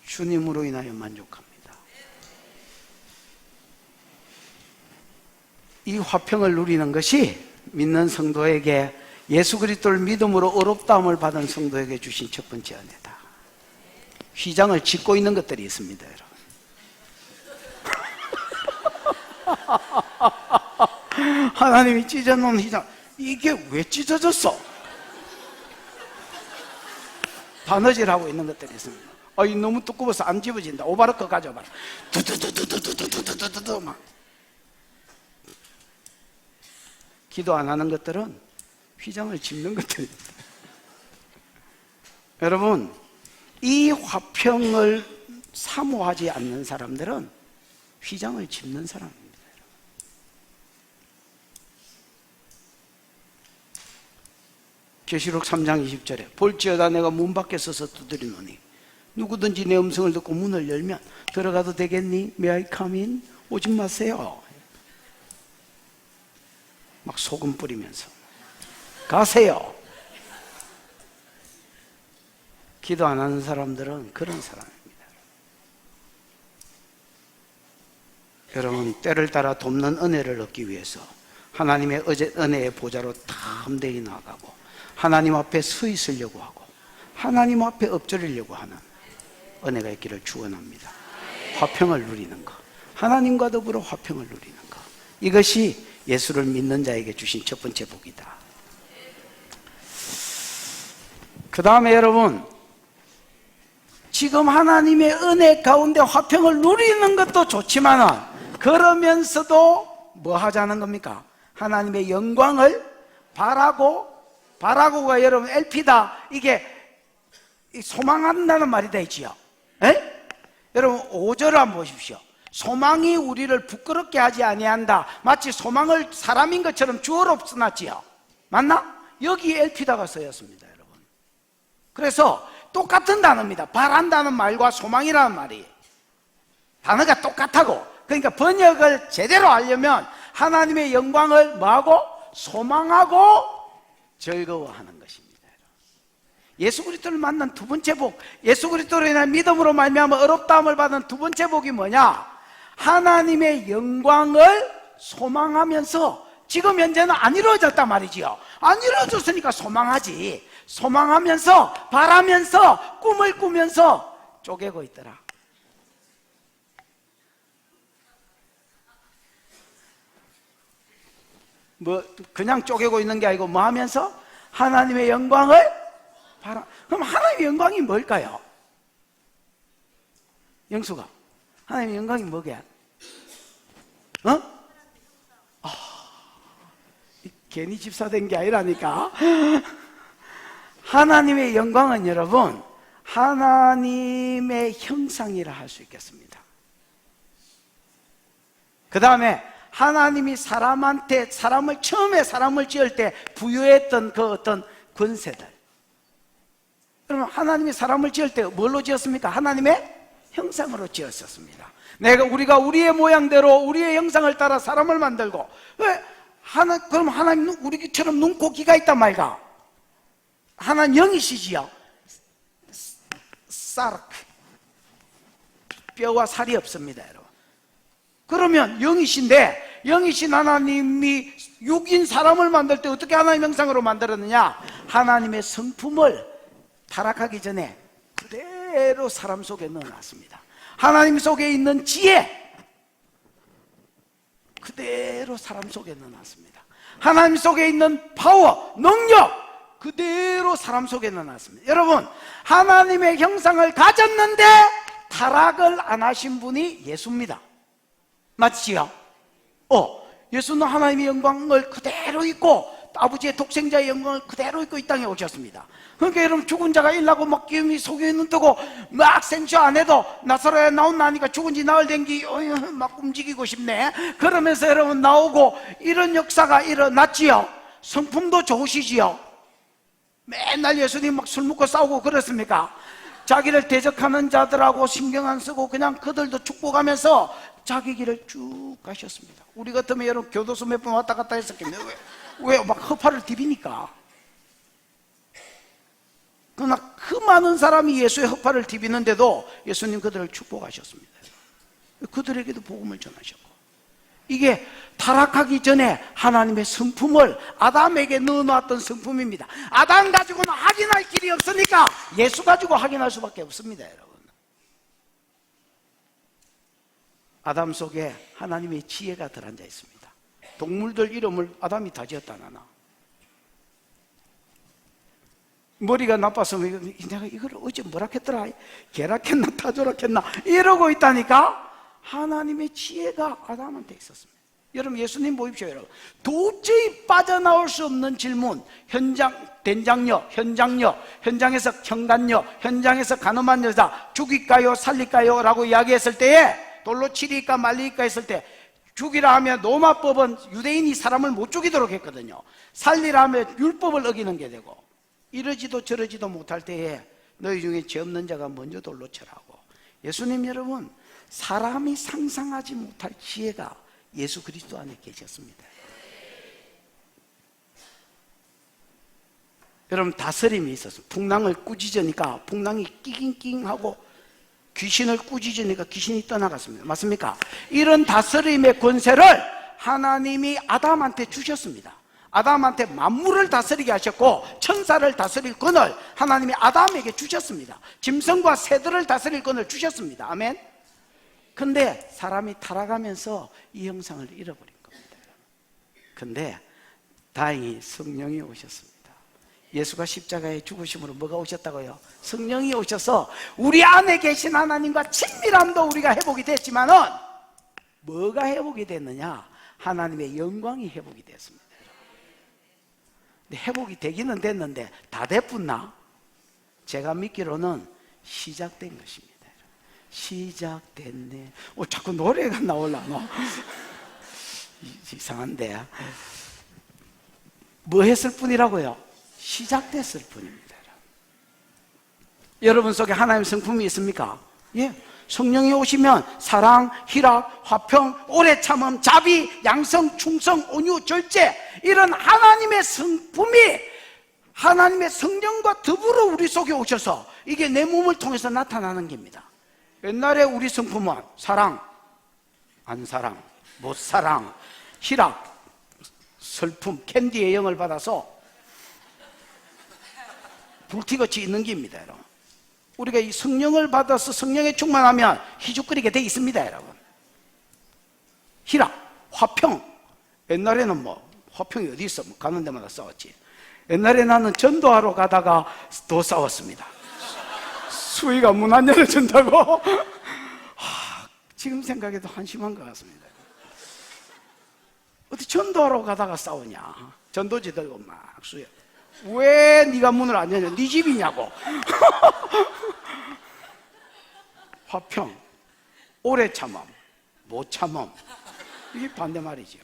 주님으로 인하여 만족합니다. 이 화평을 누리는 것이 믿는 성도에게, 예수 그리스도를 믿음으로 의롭다함을 받은 성도에게 주신 첫 번째 은혜다. 휘장을 짓고 있는 것들이 있습니다, 여러분. 하나님이 찢어놓은 휘장, 이게 왜 찢어졌어? 바느질하고 있는 것들이 있습니다. 이 너무 두꺼워서 안 집어진다. 오바르크 가져봐라. 두두두두두두두두두두 막. 기도 안 하는 것들은 휘장을 짚는 것들입니다. 여러분, 이 화평을 사모하지 않는 사람들은 휘장을 짚는 사람입니다. 계시록 3장 20절에 볼지어다 내가 문 밖에 서서 두드리노니 누구든지 내 음성을 듣고 문을 열면 들어가도 되겠니? May I come in? 오지 마세요. 막 소금 뿌리면서 가세요. 기도 안 하는 사람들은 그런 사람입니다. 여러분, 때를 따라 돕는 은혜를 얻기 위해서 하나님의 은혜의 보좌로 탐대히 나아가고 하나님 앞에 서 있으려고 하고 하나님 앞에 엎드리려고 하는 은혜가 있기를 축원합니다. 화평을 누리는 것, 하나님과 더불어 화평을 누리는 것, 이것이 예수를 믿는 자에게 주신 첫 번째 복이다. 그 다음에 여러분, 지금 하나님의 은혜 가운데 화평을 누리는 것도 좋지만은 그러면서도 뭐 하자는 겁니까? 하나님의 영광을 바라고가 여러분 LP다. 이게 소망한다는 말이 되지요. 여러분 5절을 한번 보십시오. 소망이 우리를 부끄럽게 하지 아니한다. 마치 소망을 사람인 것처럼 주어로 써놨지요. 맞나? 여기 LP다가 쓰였습니다, 여러분. 그래서 똑같은 단어입니다. 바란다는 말과 소망이라는 말이 단어가 똑같다고. 그러니까 번역을 제대로 하려면 하나님의 영광을 뭐하고? 소망하고 즐거워하는 것입니다. 예수 그리스도를 만난 두 번째 복, 예수 그리스도로 인한 믿음으로 말미암아 어렵다함을 받은 두 번째 복이 뭐냐? 하나님의 영광을 소망하면서, 지금 현재는 안 이루어졌단 말이지요. 안 이루어졌으니까 소망하지. 소망하면서, 바라면서, 꿈을 꾸면서 쪼개고 있더라. 뭐 그냥 쪼개고 있는 게 아니고 뭐 하면서? 하나님의 영광을 바라. 그럼 하나님의 영광이 뭘까요? 영수가, 하나님의 영광이 뭐게? 괜히 집사 된 게 아니라니까. 하나님의 영광은 여러분, 하나님의 형상이라 할 수 있겠습니다. 그 다음에 하나님이 사람한테, 처음에 사람을 지을 때 부여했던 그 어떤 권세들. 그러면 하나님이 사람을 지을 때 뭘로 지었습니까? 하나님의 형상으로 지었었습니다. 우리가 우리의 모양대로 우리의 형상을 따라 사람을 만들고, 왜? 그럼 하나님 우리처럼 눈, 코, 귀가 있단 말이가? 하나님 영이시지요. 사르크, 뼈와 살이 없습니다, 여러분. 그러면 영이신 하나님이 육인 사람을 만들 때 어떻게 하나님 형상으로 만들었느냐? 하나님의 성품을 타락하기 전에 그대로 사람 속에 넣어놨습니다. 하나님 속에 있는 지혜 그대로 사람 속에 넣어놨습니다. 하나님 속에 있는 파워, 능력 그대로 사람 속에 넣어놨습니다. 여러분, 하나님의 형상을 가졌는데 타락을 안 하신 분이 예수입니다. 맞지요? 예수는 하나님의 영광을 그대로 있고 아버지의 독생자의 영광을 그대로 입고 이 땅에 오셨습니다. 그러니까 여러분, 죽은 자가 일나고 막 기름이 속에 눈 뜨고 막 생쇼 안 해도 나사로에 나오니까 죽은 지 나흘 된기 막 움직이고 싶네. 그러면서 여러분 나오고 이런 역사가 일어났지요. 성품도 좋으시지요. 맨날 예수님 막 술 먹고 싸우고 그렇습니까? 자기를 대적하는 자들하고 신경 안 쓰고 그냥 그들도 축복하면서 자기 길을 쭉 가셨습니다. 우리 같으면 여러분 교도소 몇 번 왔다 갔다 했었겠네요. 왜 막 허파를 디비니까. 그러나 그 많은 사람이 예수의 허파를 디비는데도 예수님 그들을 축복하셨습니다. 그들에게도 복음을 전하셨고, 이게 타락하기 전에 하나님의 성품을 아담에게 넣어놨던 성품입니다. 아담 가지고는 확인할 길이 없으니까 예수 가지고 확인할 수밖에 없습니다, 여러분. 아담 속에 하나님의 지혜가 들어앉아 있습니다. 동물들 이름을 아담이 다 지었다 나나. 머리가 나빠서 내가 이걸 어제 뭐라 했더라, 개락했나 타조락했나 이러고 있다니까. 하나님의 지혜가 아담한테 있었습니다. 여러분, 예수님 보십시오. 여러분, 도저히 빠져나올 수 없는 질문, 된장녀, 현장에서 현관녀, 현장에서 간음한 여자 죽일까요 살릴까요? 라고 이야기했을 때에, 돌로 치리까 말릴까 했을 때, 죽이라 하면 로마법은 유대인이 사람을 못 죽이도록 했거든요. 살리라 하면 율법을 어기는 게 되고, 이러지도 저러지도 못할 때에 너희 중에 죄 없는 자가 먼저 돌로 쳐라고. 예수님, 여러분, 사람이 상상하지 못할 지혜가 예수 그리스도 안에 계셨습니다. 여러분, 다스림이 있었어요. 풍랑을 꾸짖으니까 풍랑이 끼깅끼깅하고 귀신을 꾸짖으니까 귀신이 떠나갔습니다. 맞습니까? 이런 다스림의 권세를 하나님이 아담한테 주셨습니다. 아담한테 만물을 다스리게 하셨고 천사를 다스릴 권을 하나님이 아담에게 주셨습니다. 짐승과 새들을 다스릴 권을 주셨습니다. 아멘. 근데 사람이 타락하면서 이 형상을 잃어버린 겁니다. 근데 다행히 성령이 오셨습니다. 예수가 십자가에 죽으심으로 뭐가 오셨다고요? 성령이 오셔서 우리 안에 계신 하나님과 친밀함도 우리가 회복이 됐지만은 뭐가 회복이 됐느냐? 하나님의 영광이 회복이 됐습니다. 근데 회복이 되기는 됐는데 다 됐었나? 제가 믿기로는 시작된 것입니다. 시작됐네. 자꾸 노래가 나올라노. 이상한데. 뭐 했을 뿐이라고요? 시작됐을 뿐입니다. 여러분 속에 하나님의 성품이 있습니까? 예. 성령이 오시면 사랑, 희락, 화평, 오래 참음, 자비, 양성, 충성, 온유, 절제, 이런 하나님의 성품이 하나님의 성령과 더불어 우리 속에 오셔서 이게 내 몸을 통해서 나타나는 겁니다. 옛날에 우리 성품은 사랑, 안 사랑, 못 사랑, 희락, 슬픔, 캔디의 영을 받아서 불티같이 있는 겁니다, 여러분. 우리가 이 성령을 받아서 성령에 충만하면 희죽거리게 돼 있습니다, 여러분. 희락, 화평. 옛날에는 뭐 화평이 어디 있어? 가는 데마다 싸웠지. 옛날에 나는 전도하러 가다가 또 싸웠습니다. 수위가 문 안 열어준다고. 지금 생각해도 한심한 것 같습니다. 어디 전도하러 가다가 싸우냐? 전도지 들고 막 수여. 왜 네가 문을 안 여냐? 네 집이냐고. 화평, 오래 참음, 못 참음. 이게 반대말이죠.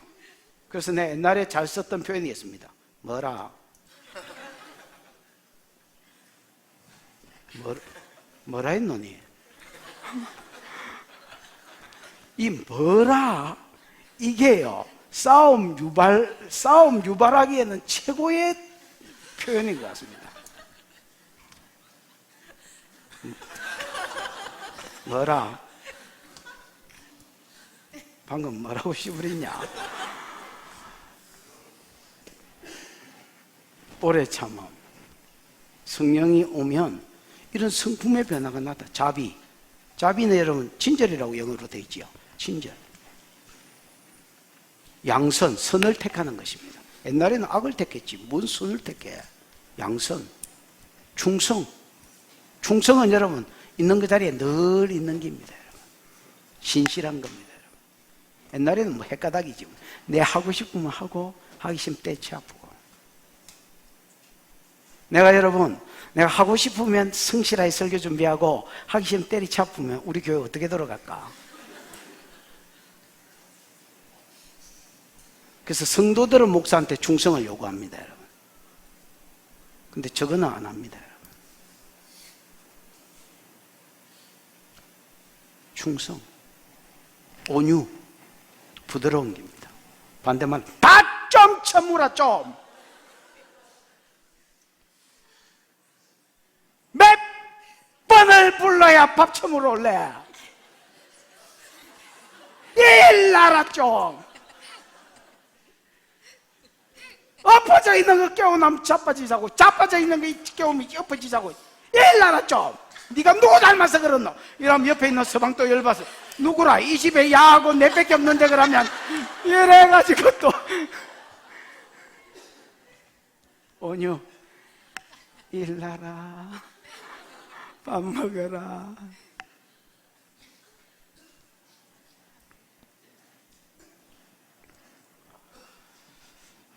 그래서 내 옛날에 잘 썼던 표현이 있습니다. 뭐라? 뭐라 했노니? 이 뭐라? 이게요, 싸움 유발하기에는 최고의 표현인 것 같습니다. 뭐라? 방금 뭐라고 씨부렸냐? 오래 참음. 성령이 오면 이런 성품의 변화가 나타. 자비는 여러분 친절이라고 영어로 되어 있지요. 친절. 양선, 선을 택하는 것입니다. 옛날에는 악을 택했지 뭔 선을 택해. 양선. 충성은 여러분 있는 그 자리에 늘 있는 겁니다, 여러분. 신실한 겁니다, 여러분. 옛날에는 뭐 헷가닥이지. 내 하고 싶으면 하고 하기 싫으면 떼치 아프고. 내가 하고 싶으면 성실하게 설교 준비하고 하기 싫으면 때리치 아프면 우리 교회 어떻게 돌아갈까? 그래서 성도들은 목사한테 충성을 요구합니다, 여러분. 근데 저거는 안 합니다, 여러분. 충성, 온유, 부드러운 겁니다. 반대말, 밥 좀 쳐무라 좀. 몇 번을 불러야 밥 처물어 올래? 일나라 좀. 엎어져 있는 거 깨우면 자빠지자고, 자빠져 있는 거 깨우면 엎어지자고. 일나라 좀. 네가 누구 닮아서 그러노? 이러면 옆에 있는 서방도 열받아서 누구라? 이 집에 야하고 내밖에 없는데 그러면 이래가지고 또 온유. 일나라. 밥 먹어라.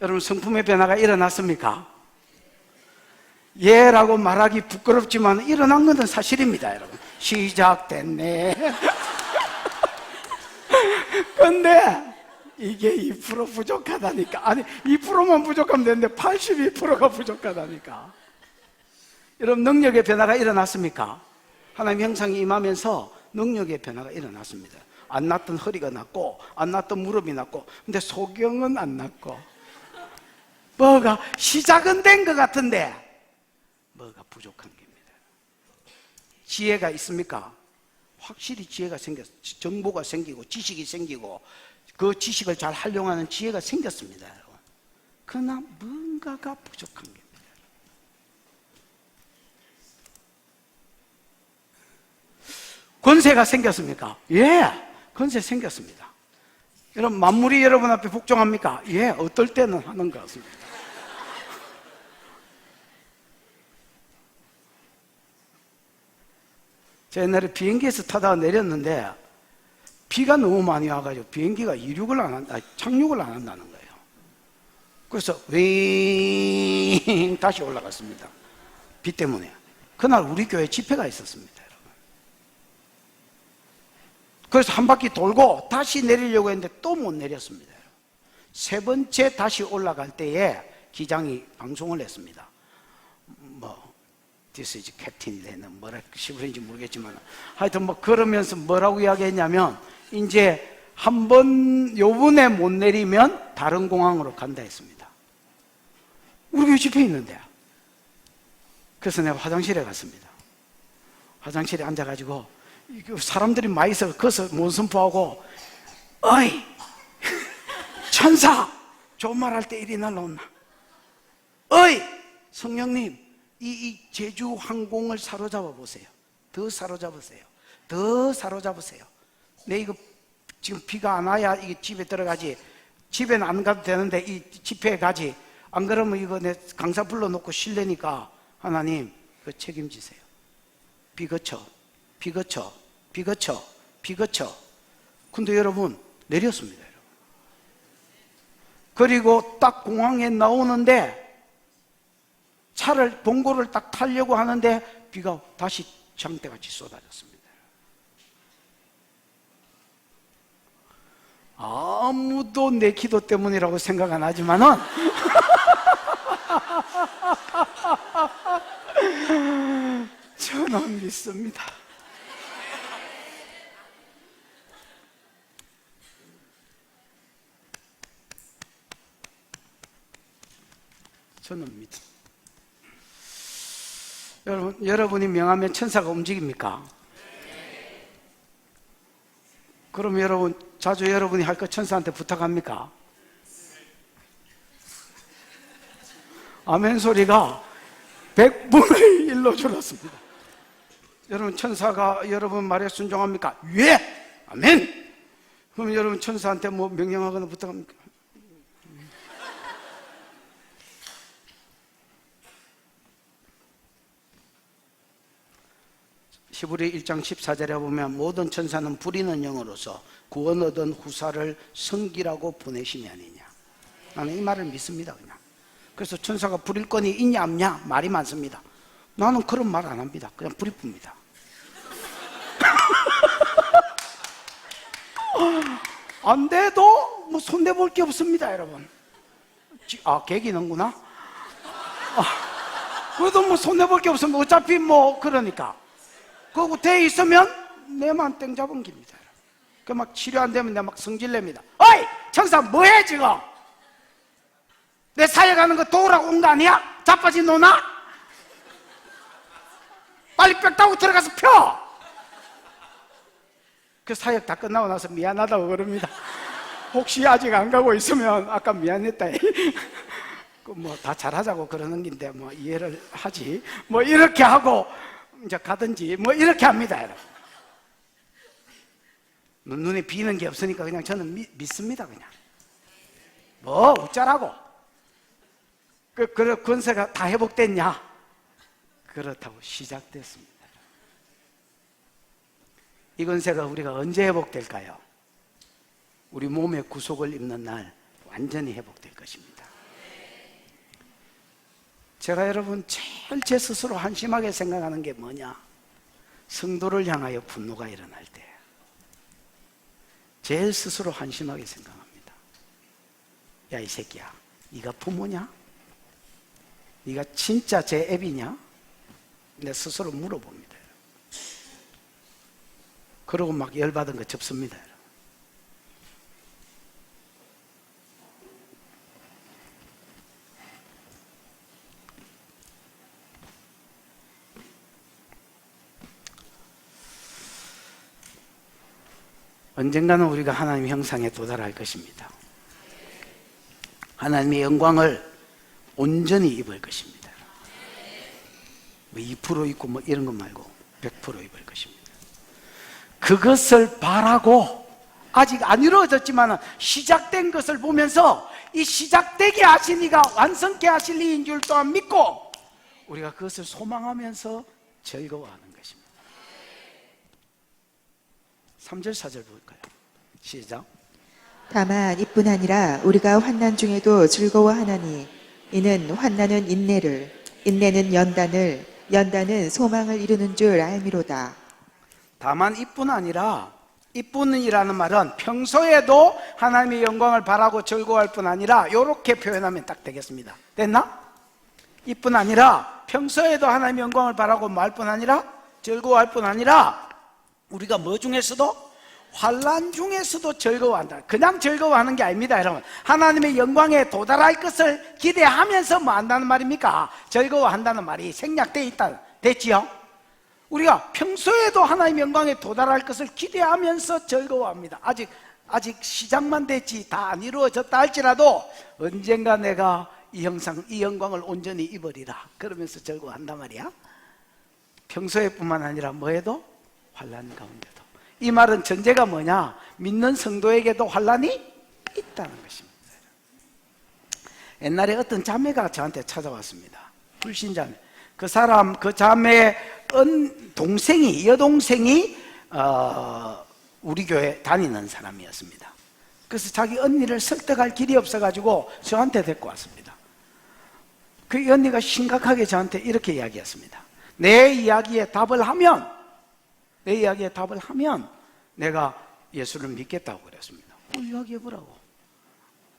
여러분 성품의 변화가 일어났습니까? 예라고 말하기 부끄럽지만 일어난 것은 사실입니다, 여러분. 시작됐네. 근데 이게 2% 부족하다니까. 아니 2%만 부족하면 되는데 82%가 부족하다니까. 여러분 능력의 변화가 일어났습니까? 하나님 형상이 임하면서 능력의 변화가 일어났습니다. 안 났던 허리가 났고 안 났던 무릎이 났고, 근데 소경은 안 났고, 뭐가 시작은 된 것 같은데 뭐가 부족한 겁니다. 지혜가 있습니까? 확실히 지혜가 생겼어요. 정보가 생기고 지식이 생기고 그 지식을 잘 활용하는 지혜가 생겼습니다, 여러분. 그러나 뭔가가 부족한 겁니다. 권세가 생겼습니까? 예, 권세 생겼습니다. 여러분 만물이 여러분 앞에 복종합니까? 예, 어떨 때는 하는 것 같습니다. 제가 옛날에 비행기에서 타다가 내렸는데 비가 너무 많이 와가지고 비행기가 착륙을 안 한다는 거예요. 그래서 윙 다시 올라갔습니다. 비 때문에. 그날 우리 교회 집회가 있었습니다, 여러분. 그래서 한 바퀴 돌고 다시 내리려고 했는데 또 못 내렸습니다, 여러분. 세 번째 다시 올라갈 때에 기장이 방송을 했습니다. This is Captain Le는 뭐라 시부인지 모르겠지만 하여튼 그러면서 뭐라고 이야기했냐면 이제 요번에 못 내리면 다른 공항으로 간다 했습니다. 우리 교회 집회 있는데 그래서 내가 화장실에 갔습니다. 화장실에 앉아가지고 사람들이 많이 있어. 거기서 문선포하고 어이 천사 좋은 말 할 때 이리 날라온나. 어이 성령님 이 제주 항공을 사로잡아 보세요. 더 사로잡으세요. 더 사로잡으세요. 내 이거 지금 비가 안 와야 이게 집에 들어가지. 집에는 안 가도 되는데 이 집회에 가지. 안 그러면 이거 내 강사 불러놓고 실내니까 하나님 그 책임지세요. 비 그쳐, 비 그쳐, 비 그쳐, 비 그쳐. 근데 여러분 내렸습니다. 여러분. 그리고 딱 공항에 나오는데 차를 봉고를 딱 타려고 하는데 비가 다시 장대같이 쏟아졌습니다. 아무도 내 기도 때문이라고 생각 안 하지만은 저는 믿습니다. 저는 믿습니다. 여러분이 명하면 천사가 움직입니까? 그럼 여러분 자주 여러분이 할 거 천사한테 부탁합니까? 아멘 소리가 100분의 1로 줄었습니다. 여러분 천사가 여러분 말에 순종합니까? 예! 아멘! 그럼 여러분 천사한테 뭐 명령하거나 부탁합니까? 히브리 1장 14절에 보면 모든 천사는 부리는 영으로서 구원 얻은 후사를 성기라고 보내심이 아니냐. 나는 이 말을 믿습니다. 그냥. 그래서 천사가 부릴 건이 있냐 없냐 말이 많습니다. 나는 그런 말 안 합니다. 그냥 부리 풉니다. 안 돼도 뭐 손대볼 게 없습니다. 여러분 개기는구나. 그래도 뭐 손대볼 게 없으면 어차피 뭐 그러니까 그거 돼 있으면 내만 땡 잡은 겁니다. 그 막 치료 안 되면 내가 막 성질냅니다. 어이 천사 뭐해 지금? 내 사역하는 거 도우라고 온 거 아니야? 자빠지 노나? 빨리 뼈 따고 들어가서 펴! 그 사역 다 끝나고 나서 미안하다고 그럽니다. 혹시 아직 안 가고 있으면 아까 미안했다. 뭐 다 잘하자고 그러는 긴데 뭐 이해를 하지. 뭐 이렇게 하고 이제 가든지 뭐 이렇게 합니다. 여러분. 눈에 비는 게 없으니까 그냥 저는 믿습니다. 그냥 뭐 어쩌라고 그 권세가 다 회복됐냐? 그렇다고 시작됐습니다. 이 권세가 우리가 언제 회복될까요? 우리 몸의 구속을 입는 날 완전히 회복될 것입니다. 제가 여러분 제일 제 스스로 한심하게 생각하는 게 뭐냐? 성도를 향하여 분노가 일어날 때 제일 스스로 한심하게 생각합니다. 야 이 새끼야, 네가 부모냐? 네가 진짜 제 애비냐? 내 스스로 물어봅니다. 그러고 막 열받은 거 접습니다. 언젠가는 우리가 하나님의 형상에 도달할 것입니다. 하나님의 영광을 온전히 입을 것입니다. 뭐 2% 있고 뭐 이런 것 말고 100% 입을 것입니다. 그것을 바라고 아직 안 이루어졌지만 시작된 것을 보면서 이 시작되게 하신 이가 완성케 하실 이인 줄 또한 믿고 우리가 그것을 소망하면서 즐거워하는 것입니다. 3절 4절 볼까요? 시작. 다만 이뿐 아니라 우리가 환난 중에도 즐거워하나니 이는 환난은 인내를, 인내는 연단을, 연단은 소망을 이루는 줄 알미로다. 다만 이뿐 아니라, 이뿐이라는 말은 평소에도 하나님의 영광을 바라고 즐거워할 뿐 아니라 이렇게 표현하면 딱 되겠습니다. 됐나? 이뿐 아니라 평소에도 하나님의 영광을 바라고 뭐 할 뿐 아니라 즐거워할 뿐 아니라 우리가 뭐 중에서도 환난 중에서도 즐거워한다. 그냥 즐거워하는 게 아닙니다, 여러분. 하나님의 영광에 도달할 것을 기대하면서 뭐 한다는 말입니까? 즐거워한다는 말이 생략되어 있다. 됐지요? 우리가 평소에도 하나님의 영광에 도달할 것을 기대하면서 즐거워합니다. 아직 시작만 됐지 다 안 이루어졌다 할지라도 언젠가 내가 이 영광을 온전히 입으리라 그러면서 즐거워한단 말이야. 평소에 뿐만 아니라 뭐해도 환난 가운데도. 이 말은 전제가 뭐냐? 믿는 성도에게도 환난이 있다는 것입니다. 옛날에 어떤 자매가 저한테 찾아왔습니다. 불신자매. 그 자매의 여동생이 우리 교회 다니는 사람이었습니다. 그래서 자기 언니를 설득할 길이 없어가지고 저한테 데리고 왔습니다. 그 언니가 심각하게 저한테 이렇게 이야기했습니다. 내 이야기에 답을 하면 내가 예수를 믿겠다고 그랬습니다. 이야기해보라고.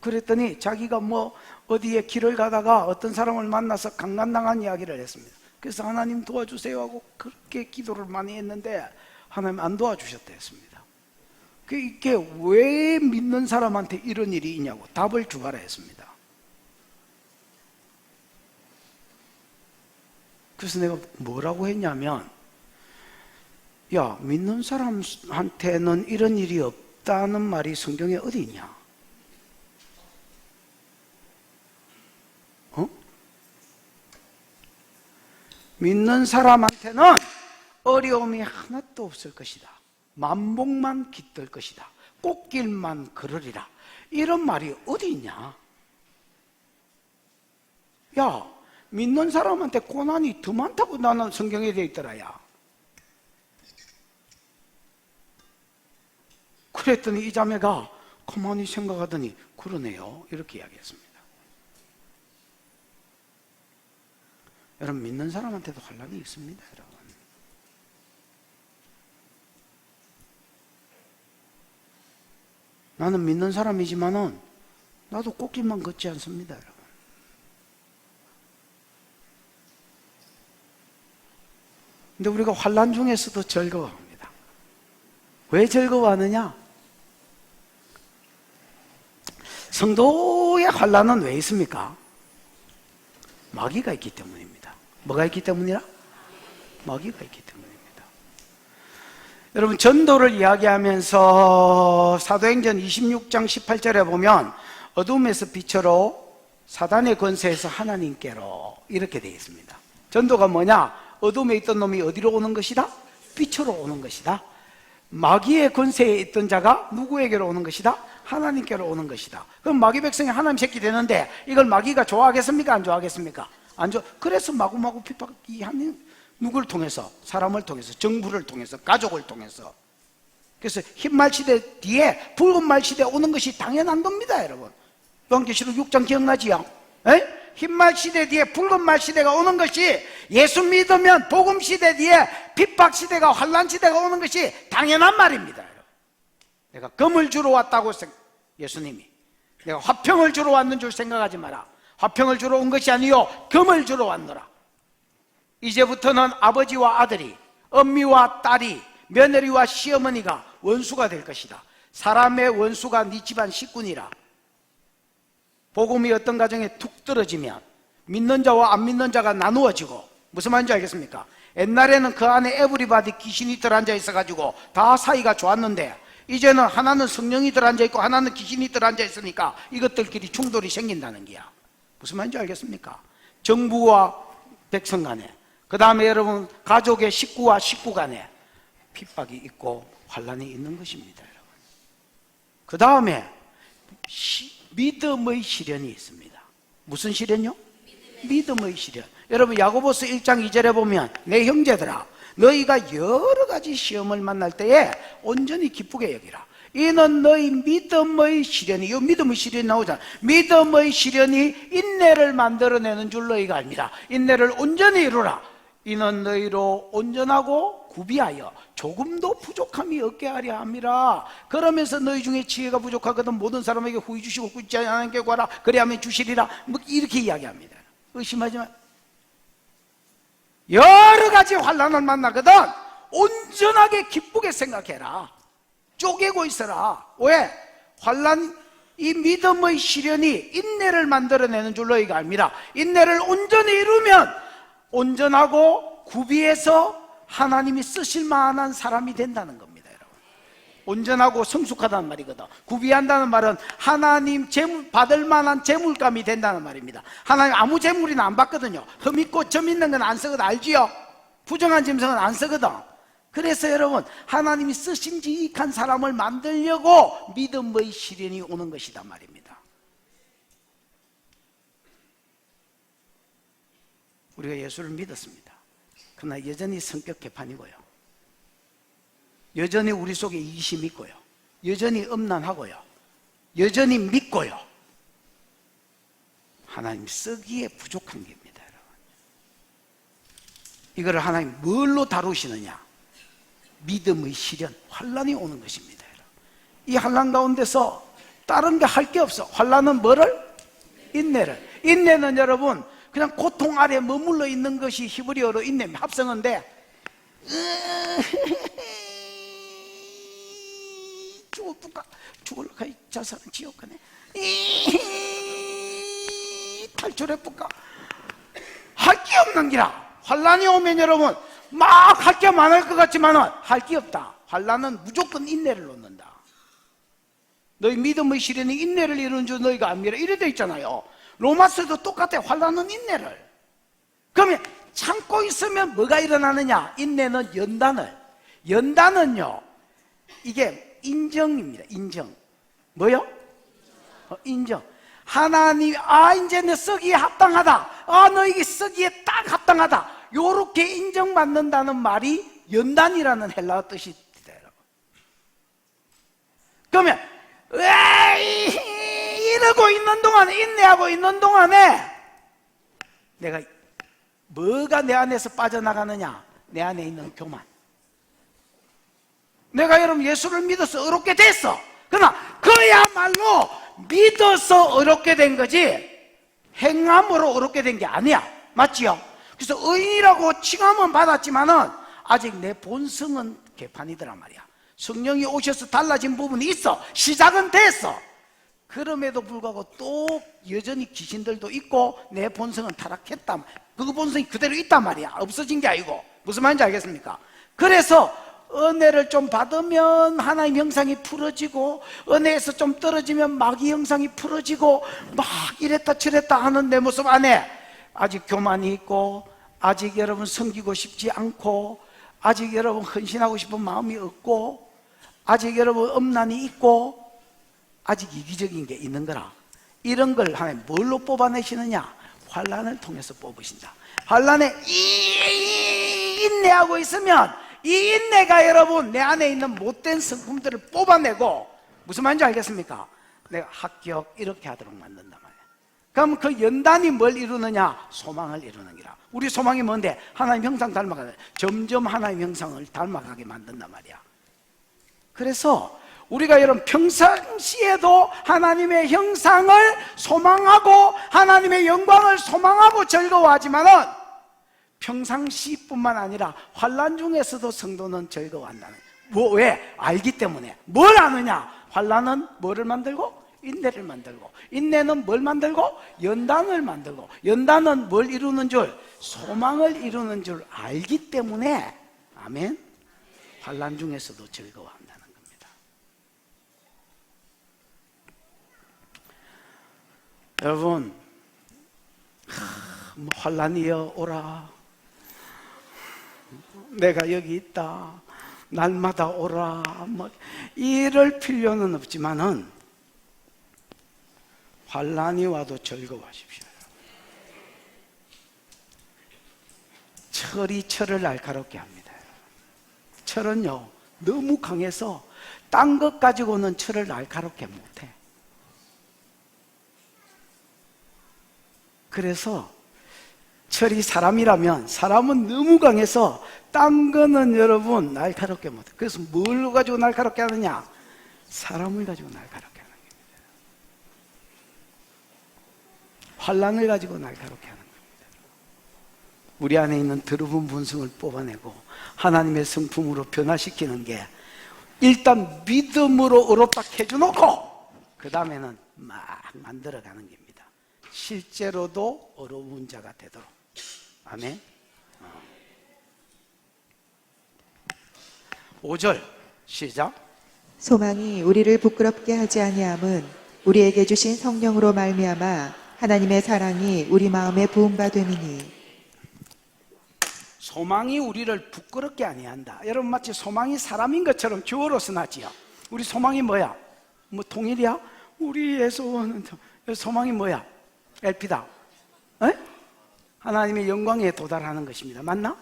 그랬더니 자기가 어디에 길을 가다가 어떤 사람을 만나서 강간당한 이야기를 했습니다. 그래서 하나님 도와주세요 하고 그렇게 기도를 많이 했는데 하나님 안 도와주셨다 했습니다. 이게 왜 믿는 사람한테 이런 일이 있냐고 답을 주가라 했습니다. 그래서 내가 뭐라고 했냐면, 야, 믿는 사람한테는 이런 일이 없다는 말이 성경에 어디 있냐? 믿는 사람한테는 어려움이 하나도 없을 것이다. 만복만 깃들 것이다. 꽃길만 걸으리라. 이런 말이 어디 있냐? 야, 믿는 사람한테 고난이 더 많다고 나는 성경에 되어 있더라. 야. 그랬더니 이 자매가 가만히 생각하더니 그러네요 이렇게 이야기했습니다. 여러분, 믿는 사람한테도 환난이 있습니다. 여러분, 나는 믿는 사람이지만은 나도 꽃길만 걷지 않습니다. 여러분, 근데 우리가 환난 중에서도 즐거워합니다. 왜 즐거워하느냐? 성도의 환난은 왜 있습니까? 마귀가 있기 때문입니다. 뭐가 있기 때문이라? 마귀가 있기 때문입니다. 여러분, 전도를 이야기하면서 사도행전 26장 18절에 보면 어둠에서 빛으로 사단의 권세에서 하나님께로 이렇게 되어 있습니다. 전도가 뭐냐? 어둠에 있던 놈이 어디로 오는 것이다? 빛으로 오는 것이다. 마귀의 권세에 있던 자가 누구에게로 오는 것이다? 하나님께로 오는 것이다. 그럼 마귀 백성이 하나님 새끼 되는데 이걸 마귀가 좋아하겠습니까? 안 좋아하겠습니까? 안 좋아. 그래서 마구마구 핍박이 하는, 누구를 통해서? 사람을 통해서, 정부를 통해서, 가족을 통해서. 그래서 흰말 시대 뒤에 붉은 말 시대 오는 것이 당연한 겁니다, 여러분. 요한계시록 6장 기억나지요? 에? 흰말 시대 뒤에 붉은 말 시대가 오는 것이, 예수 믿으면 복음 시대 뒤에 핍박 시대가, 환난 시대가 오는 것이 당연한 말입니다. 내가 금을 주러 왔다고 예수님이, 내가 화평을 주러 왔는 줄 생각하지 마라. 화평을 주러 온 것이 아니요 금을 주러 왔노라. 이제부터는 아버지와 아들이, 엄미와 딸이, 며느리와 시어머니가 원수가 될 것이다. 사람의 원수가 네 집안 식구니라. 복음이 어떤 가정에 툭 떨어지면 믿는 자와 안 믿는 자가 나누어지고, 무슨 말인지 알겠습니까? 옛날에는 그 안에 에브리바디 귀신이 들어앉아 있어가지고 다 사이가 좋았는데, 이제는 하나는 성령이 들어앉아 있고 하나는 귀신이 들어앉아 있으니까 이것들끼리 충돌이 생긴다는 거야. 무슨 말인지 알겠습니까? 정부와 백성 간에, 그 다음에 여러분 가족의 식구와 식구 간에 핍박이 있고 환난이 있는 것입니다. 여러분, 그 다음에 믿음의 시련이 있습니다. 무슨 시련요? 믿음의 시련. 여러분, 야고보서 1장 2절에 보면, 내 형제들아, 너희가 여러 가지 시험을 만날 때에 온전히 기쁘게 여기라. 이는 너희 믿음의 시련이, 이 믿음의 시련이 나오잖아. 믿음의 시련이 인내를 만들어내는 줄 너희가 압니다. 인내를 온전히 이루라. 이는 너희로 온전하고 구비하여 조금도 부족함이 없게 하려 함이라. 그러면서 너희 중에 지혜가 부족하거든 모든 사람에게 후히 주시고 굳지 않은 게 구하라. 그래야면 주시리라. 뭐 이렇게 이야기합니다. 의심하지 마. 여러 가지 환난을 만나거든 온전하게 기쁘게 생각해라. 쪼개고 있어라. 왜? 환난, 이 믿음의 시련이 인내를 만들어내는 줄 너희가 압니다. 인내를 온전히 이루면 온전하고 구비해서 하나님이 쓰실 만한 사람이 된다는 겁니다, 여러분. 온전하고 성숙하다는 말이거든. 구비한다는 말은 하나님 재물 받을 만한 재물감이 된다는 말입니다. 하나님 아무 재물이나 안 받거든요. 흠 있고 점 있는 건 안 쓰거든. 알지요? 부정한 짐승은 안 쓰거든. 그래서 여러분, 하나님이 쓰심직한 사람을 만들려고 믿음의 시련이 오는 것이다 말입니다. 우리가 예수를 믿었습니다. 그러나 여전히 성격 개판이고요, 여전히 우리 속에 이심이 있고요, 여전히 음란하고요, 여전히 믿고요, 하나님 쓰기에 부족한 겁니다, 여러분. 이거를 하나님 뭘로 다루시느냐? 믿음의 시련, 환난이 오는 것입니다, 여러분. 이 환난 가운데서 다른 게 할 게 없어. 환난은 뭐를? 인내를. 인내는 여러분 그냥 고통 아래 머물러 있는 것이 히브리어로 인내 합성어인데, 죽을까? 자살은 지옥 가네. 탈출해볼까? 할 게 없는 기라. 환난이 오면 여러분 막 할 게 많을 것 같지만은 할 게 없다. 환난은 무조건 인내를 놓는다. 너희 믿음의 시련이 인내를 이루는 줄 너희가 압니다. 이래 돼 있잖아요. 로마서도 똑같아. 환난은 인내를. 그러면 참고 있으면 뭐가 일어나느냐? 인내는 연단은요, 이게 인정입니다. 인정. 뭐요? 인정. 하나님, 이제 내 쓰기에 합당하다. 너에게 쓰기에 딱 합당하다. 요렇게 인정받는다는 말이 연단이라는 헬라어 뜻입니다, 여러분. 그러면 이러고 있는 동안에, 인내하고 있는 동안에 내가 뭐가 내 안에서 빠져나가느냐? 내 안에 있는 교만. 내가 여러분 예수를 믿어서 의롭게 됐어. 그러나 그야말로 믿어서 어렵게 된 거지 행함으로 어렵게 된 게 아니야. 맞지요? 그래서 의인이라고 칭함은 받았지만은 아직 내 본성은 개판이더란 말이야. 성령이 오셔서 달라진 부분이 있어. 시작은 됐어. 그럼에도 불구하고 또 여전히 귀신들도 있고 내 본성은 타락했다. 그 본성이 그대로 있단 말이야. 없어진 게 아니고. 무슨 말인지 알겠습니까? 그래서 은혜를 좀 받으면 하나님 형상이 풀어지고, 은혜에서 좀 떨어지면 마귀 형상이 풀어지고, 막 이랬다 저랬다 하는 내 모습 안에 아직 교만이 있고, 아직 여러분 섬기고 싶지 않고, 아직 여러분 헌신하고 싶은 마음이 없고, 아직 여러분 음란이 있고, 아직 이기적인 게 있는 거라. 이런 걸 하나님 뭘로 뽑아내시느냐? 환난을 통해서 뽑으신다. 환난에 인내하고 있으면 이 인내가 여러분 내 안에 있는 못된 성품들을 뽑아내고, 무슨 말인지 알겠습니까? 내가 합격 이렇게 하도록 만든단 말이야. 그럼 그 연단이 뭘 이루느냐? 소망을 이루는 기라. 우리 소망이 뭔데? 하나님 형상 닮아가게, 점점 하나님 형상을 닮아가게 만든단 말이야. 그래서 우리가 여러분 평상시에도 하나님의 형상을 소망하고 하나님의 영광을 소망하고 즐거워하지만은 평상시뿐만 아니라 환난 중에서도 성도는 즐거워한다는 거예요. 왜? 알기 때문에. 뭘 아느냐? 환난은 뭐를 만들고? 인내를 만들고, 인내는 뭘 만들고? 연단을 만들고, 연단은 뭘 이루는 줄? 소망을 이루는 줄 알기 때문에, 아멘, 환난 중에서도 즐거워한다는 겁니다. 여러분, 환난이여 오라, 내가 여기 있다, 날마다 오라, 이럴 필요는 없지만은 환난이 와도 즐거워하십시오. 철이 철을 날카롭게 합니다. 철은요 너무 강해서 딴 것 가지고는 철을 날카롭게 못해. 그래서 철이 사람이라면 사람은 너무 강해서 딴 거는 여러분 날카롭게 못해. 그래서 뭘 가지고 날카롭게 하느냐? 사람을 가지고 날카롭게 하는 겁니다. 환난을 가지고 날카롭게 하는 겁니다. 우리 안에 있는 더러운 본성을 뽑아내고 하나님의 성품으로 변화시키는 게 일단 믿음으로 의롭다 해주놓고 그 다음에는 막 만들어가는 겁니다. 실제로도 어려운 자가 되도록. 아멘. 5절 시작. 소망이 우리를 부끄럽게 하지 아니함은 우리에게 주신 성령으로 말미암아 하나님의 사랑이 우리 마음에 부음바 됨이니. 소망이 우리를 부끄럽게 아니한다. 여러분 마치 소망이 사람인 것처럼 주어로서 나지요. 우리 소망이 뭐야? 뭐 통일이야? 우리의 소망이 뭐야? LP다. 에? 하나님의 영광에 도달하는 것입니다. 맞나?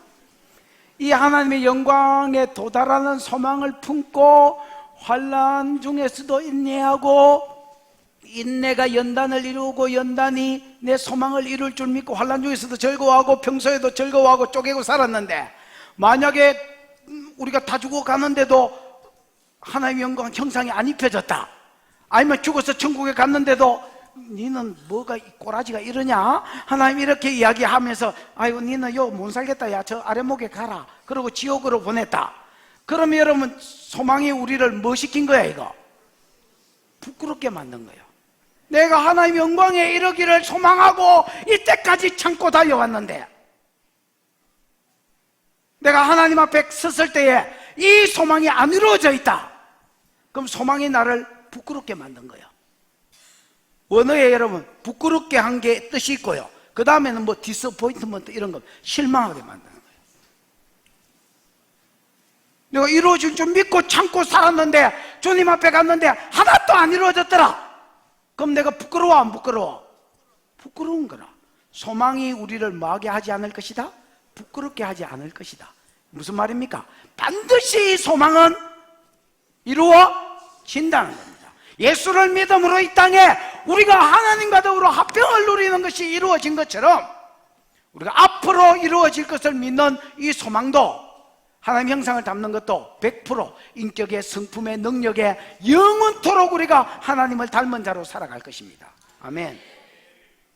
이 하나님의 영광에 도달하는 소망을 품고 환난 중에서도 인내하고, 인내가 연단을 이루고 연단이 내 소망을 이룰 줄 믿고 환난 중에서도 즐거워하고 평소에도 즐거워하고 쪼개고 살았는데, 만약에 우리가 다 죽어가는데도 하나님의 영광 형상이 안 입혀졌다, 아니면 죽어서 천국에 갔는데도 니는 뭐가 꼬라지가 이러냐? 하나님 이렇게 이야기하면서 아이고 니는 요 못 살겠다, 야 저 아래목에 가라, 그러고 지옥으로 보냈다. 그러면 여러분 소망이 우리를 뭐 시킨 거야? 이거 부끄럽게 만든 거예요. 내가 하나님의 영광에 이르기를 소망하고 이때까지 참고 달려왔는데, 내가 하나님 앞에 섰을 때에 이 소망이 안 이루어져 있다. 그럼 소망이 나를 부끄럽게 만든 거예요. 원어에 여러분 부끄럽게 한 게 뜻이 있고요, 그 다음에는 뭐 디스포인트먼트 이런 거, 실망하게 만드는 거예요. 내가 이루어질 줄 믿고 참고 살았는데 주님 앞에 갔는데 하나도 안 이루어졌더라. 그럼 내가 부끄러워 안 부끄러워? 부끄러운 거라. 소망이 우리를 뭐하게 하지 않을 것이다? 부끄럽게 하지 않을 것이다. 무슨 말입니까? 반드시 소망은 이루어진다는 겁니다. 예수를 믿음으로 이 땅에 우리가 하나님과 더불어 화평을 누리는 것이 이루어진 것처럼, 우리가 앞으로 이루어질 것을 믿는 이 소망도, 하나님 형상을 담는 것도 100% 인격의 성품의 능력에 영원토록 우리가 하나님을 닮은 자로 살아갈 것입니다. 아멘.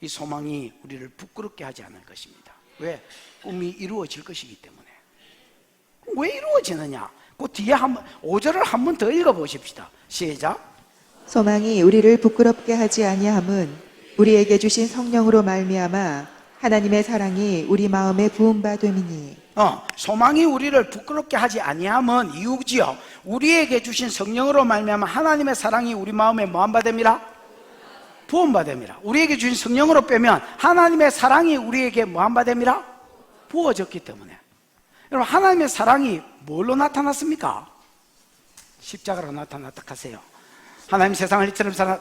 이 소망이 우리를 부끄럽게 하지 않을 것입니다. 왜? 꿈이 이루어질 것이기 때문에. 왜 이루어지느냐? 그 뒤에 5절을 한 번 더 읽어보십시다. 시작. 소망이 우리를 부끄럽게 하지 아니함은 우리에게 주신 성령으로 말미암아 하나님의 사랑이 우리 마음에 부음바 됨이니. 소망이 우리를 부끄럽게 하지 아니함은 이유지요. 우리에게 주신 성령으로 말미암아 하나님의 사랑이 우리 마음에 뭐한 바 됨이라? 부음바 됨이라. 우리에게 주신 성령으로 빼면 하나님의 사랑이 우리에게 뭐한 바 됨이라? 부어졌기 때문에. 여러분 하나님의 사랑이 뭘로 나타났습니까? 십자가로 나타났다 하세요. 하나님 세상을 이처럼 살아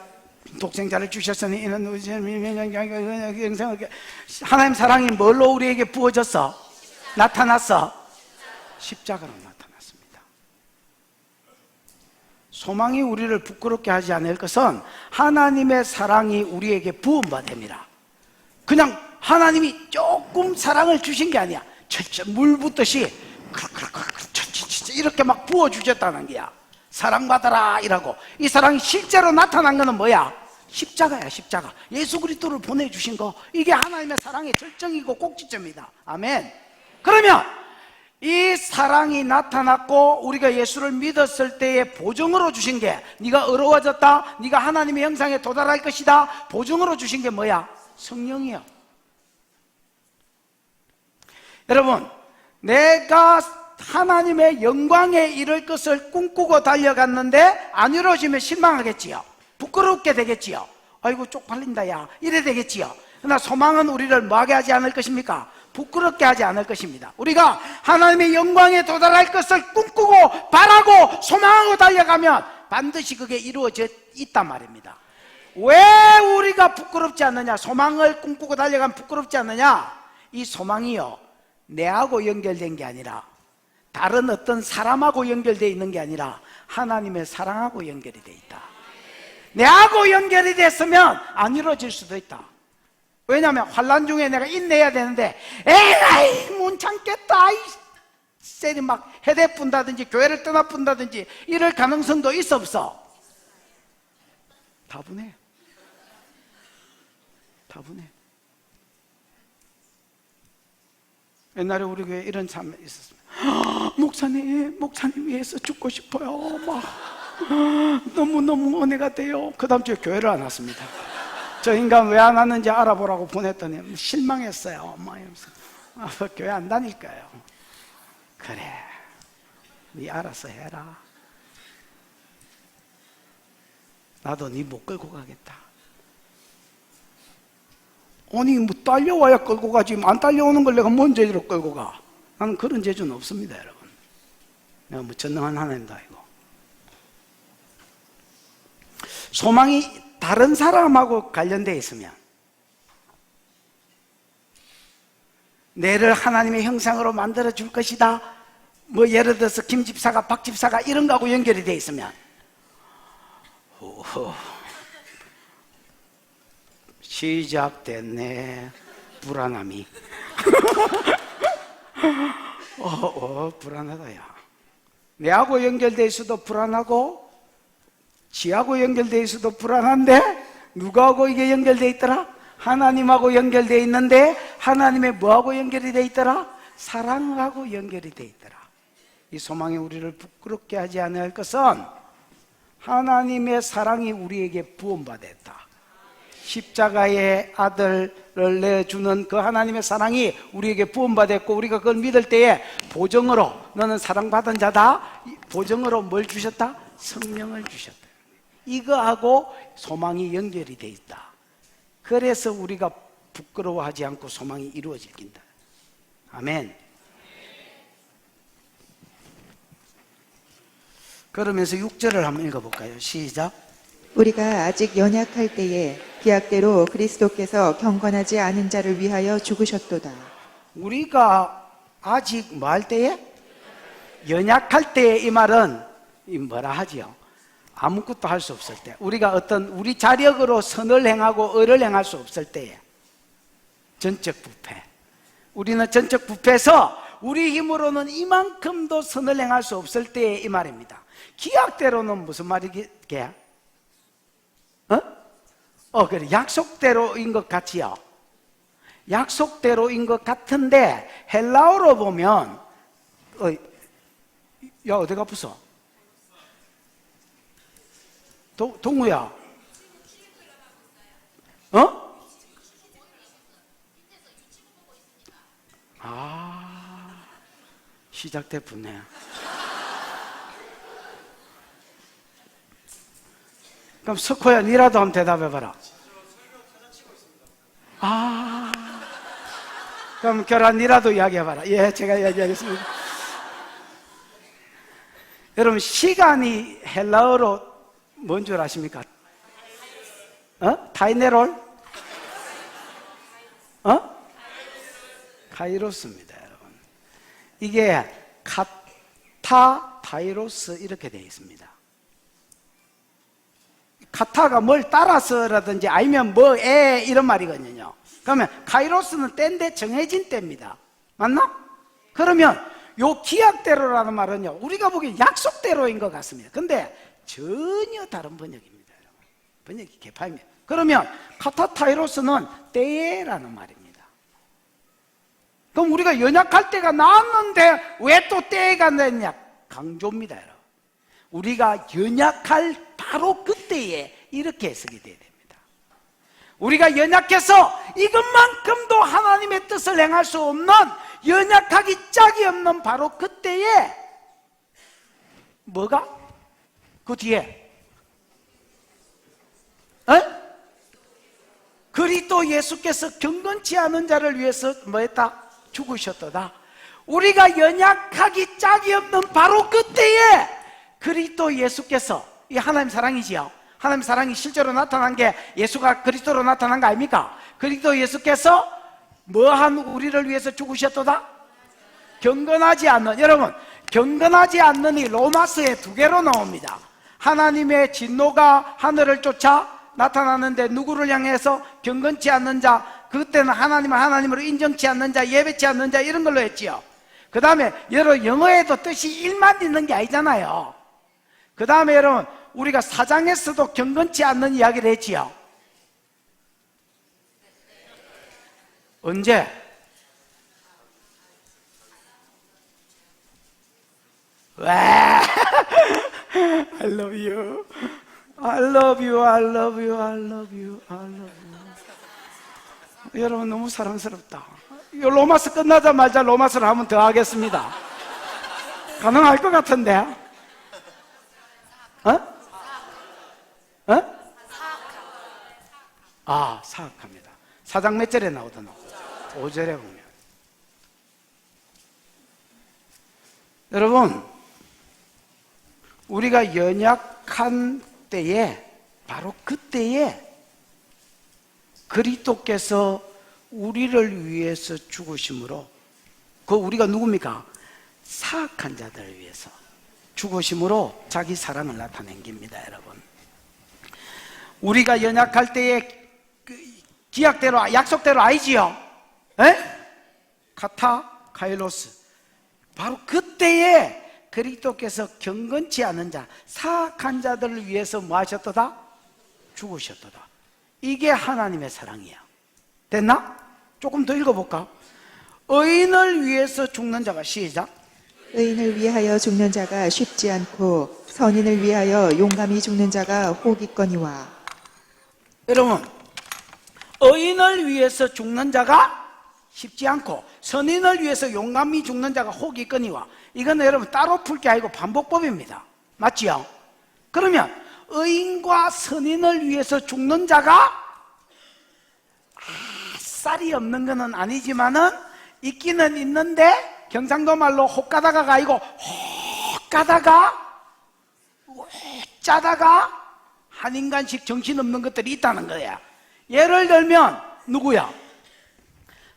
독생자를 주셨으니 이는 하나님 사랑이 뭘로 우리에게 부어졌어? 나타났어? 십자가로 나타났습니다. 소망이 우리를 부끄럽게 하지 않을 것은 하나님의 사랑이 우리에게 부음받음이라. 그냥 하나님이 조금 사랑을 주신 게 아니야. 물 붓듯이 이렇게 막 부어주셨다는 거야. 사랑받아라 이라고. 이 사랑이 실제로 나타난 거는 뭐야? 십자가야. 십자가. 예수 그리스도를 보내주신 거, 이게 하나님의 사랑의 절정이고 꼭지점이다. 아멘. 그러면 이 사랑이 나타났고 우리가 예수를 믿었을 때의 보증으로 주신 게, 네가 어려워졌다, 네가 하나님의 형상에 도달할 것이다, 보증으로 주신 게 뭐야? 성령이야. 여러분, 내가 하나님의 영광에 이를 것을 꿈꾸고 달려갔는데 안 이루어지면 실망하겠지요. 부끄럽게 되겠지요. 아이고 쪽팔린다 야 이래 되겠지요. 그러나 소망은 우리를 뭐하게 하지 않을 것입니까? 부끄럽게 하지 않을 것입니다. 우리가 하나님의 영광에 도달할 것을 꿈꾸고 바라고 소망하고 달려가면 반드시 그게 이루어져 있단 말입니다. 왜 우리가 부끄럽지 않느냐? 소망을 꿈꾸고 달려가면 부끄럽지 않느냐? 이 소망이요, 내하고 연결된 게 아니라, 다른 어떤 사람하고 연결되어 있는 게 아니라 하나님의 사랑하고 연결이 되어 있다. 내하고 연결이 됐으면 안 이루어질 수도 있다. 왜냐하면 환난 중에 내가 인내해야 되는데 에라이 못 참겠다, 이 셀이 막 해대 뿐다든지 교회를 떠나 뿐다든지 이럴 가능성도 있어 없어? 다분해. 다분해. 옛날에 우리 교회에 이런 사람이 있었습니다. 목사님 위해서 죽고 싶어요. 막 너무너무 은혜가 돼요. 그 다음 주에 교회를 안 왔습니다. 저 인간 왜 안 왔는지 알아보라고 보냈더니 실망했어요. 막 이러면서 교회 안 다닐까요? 그래, 네 알아서 해라. 나도 네 못 끌고 가겠다. 아니 뭐 딸려와야 끌고 가지, 안 딸려오는 걸 내가 뭔 죄로 끌고 가? 나는 그런 재주는 없습니다, 여러분. 내가 뭐 전능한 하나님도 아니고. 소망이 다른 사람하고 관련되어 있으면, 내를 하나님의 형상으로 만들어 줄 것이다, 뭐 예를 들어서 김 집사가 박 집사가 이런 거하고 연결이 되어 있으면, 시작됐네, 불안함이. 불안하다, 야. 내하고 연결되어 있어도 불안하고, 지하고 연결되어 있어도 불안한데, 누구하고 이게 연결되어 있더라? 하나님하고 연결되어 있는데, 하나님의 뭐하고 연결이 되어 있더라? 사랑하고 연결이 되어 있더라. 이 소망이 우리를 부끄럽게 하지 않을 것은, 하나님의 사랑이 우리에게 부원받았다. 십자가의 아들을 내주는 그 하나님의 사랑이 우리에게 부원받았고, 우리가 그걸 믿을 때에 보정으로, 너는 사랑받은 자다, 보정으로 뭘 주셨다? 성령을 주셨다. 이거하고 소망이 연결이 돼 있다. 그래서 우리가 부끄러워하지 않고 소망이 이루어진다. 아멘. 그러면서 6절을 한번 읽어볼까요? 시작. 우리가 아직 연약할 때에 기약대로 그리스도께서 경건하지 않은 자를 위하여 죽으셨도다. 우리가 아직 뭐 할 때에? 연약할 때에, 이 말은 뭐라 하지요? 아무것도 할 수 없을 때, 우리가 어떤 우리 자력으로 선을 행하고 의를 행할 수 없을 때에, 전적 부패. 우리는 전적 부패해서 우리 힘으로는 이만큼도 선을 행할 수 없을 때에 이 말입니다. 기약대로는 무슨 말이게? 그래, 약속대로인 것 같지요. 약속대로인 것 같은데 헬라어로 보면, 야 어디가 부서? 동우야, 시작됐네. 그럼 석호야, 니라도 한번 대답해봐라. 그럼 결혼 니라도 이야기해봐라. 예, 제가 이야기하겠습니다. 여러분, 시간이 헬라어로 뭔 줄 아십니까? 타이네롤? 카이로스입니다, 여러분. 이게 카타, 타이로스 이렇게 되어 있습니다. 카타가 뭘 따라서라든지 아니면 뭐에 이런 말이거든요. 그러면 카이로스는 때인데 정해진 때입니다. 맞나? 그러면 요 기약대로라는 말은요, 우리가 보기엔 약속대로인 것 같습니다. 근데 전혀 다른 번역입니다, 여러분. 번역이 개파입니다. 그러면 카타타이로스는 때에라는 말입니다. 그럼 우리가 연약할 때가 나왔는데 왜 또 때가 됐냐? 강조입니다, 여러분. 우리가 연약할 바로 그때에 이렇게 해석이 돼야 됩니다. 우리가 연약해서 이것만큼도 하나님의 뜻을 행할 수 없는, 연약하기 짝이 없는 바로 그때에 뭐가? 그 뒤에 그리스도 예수께서 경건치 않은 자를 위해서 뭐했다? 죽으셨도다. 우리가 연약하기 짝이 없는 바로 그때에 그리스도 예수께서, 이 하나님 사랑이지요. 하나님 사랑이 실제로 나타난 게 예수가 그리스도로 나타난 거 아닙니까? 그리스도 예수께서 뭐한 우리를 위해서 죽으셨도다? 경건하지 않는, 여러분, 경건하지 않는 이 로마서에 2개로 나옵니다. 하나님의 진노가 하늘을 쫓아 나타나는데 누구를 향해서? 경건치 않는 자. 그때는 하나님을 하나님으로 인정치 않는 자, 예배치 않는 자, 이런 걸로 했지요. 그 다음에 여러분, 영어에도 뜻이 1만 있는 게 아니잖아요. 그 다음에 여러분, 우리가 사장에서도 경건치 않는 이야기를 했지요. 언제? 왜? I love you. I love you. I love you. I love you. I love you. 여러분 너무 사랑스럽다. 이 로마서 끝나자마자 로마서를 한번 더 하겠습니다. 가능할 것 같은데? 사악합니다. 4장 몇 절에 나오더나? 5절에 보면. 여러분, 우리가 연약한 때에, 바로 그때에 그리스도께서 우리를 위해서 죽으심으로, 그 우리가 누굽니까? 사악한 자들을 위해서 죽으심으로 자기 사랑을 나타낸 겁니다, 여러분. 우리가 연약할 때에 기약대로, 약속대로 아니지요? 카타, 카일로스. 바로 그때에 그리스도께서 경건치 않은 자, 사악한 자들을 위해서 뭐 하셨도다? 죽으셨도다. 이게 하나님의 사랑이야. 됐나? 조금 더 읽어볼까? 의인을 위해서 죽는 자가, 시작. 의인을 위하여 죽는 자가 쉽지 않고 선인을 위하여 용감히 죽는 자가 혹 있거니와. 여러분, 의인을 위해서 죽는 자가 쉽지 않고 선인을 위해서 용감히 죽는 자가 혹 있거니와. 이건 여러분 따로 풀 게 아니고 반복법입니다. 맞지요? 그러면 의인과 선인을 위해서 죽는 자가 쌀이 없는 것은 아니지만은 있기는 있는데, 경상도 말로 혹 가다가가 아니고 혹 가다가, 혹 짜다가 한 인간씩 정신없는 것들이 있다는 거야. 예를 들면 누구야?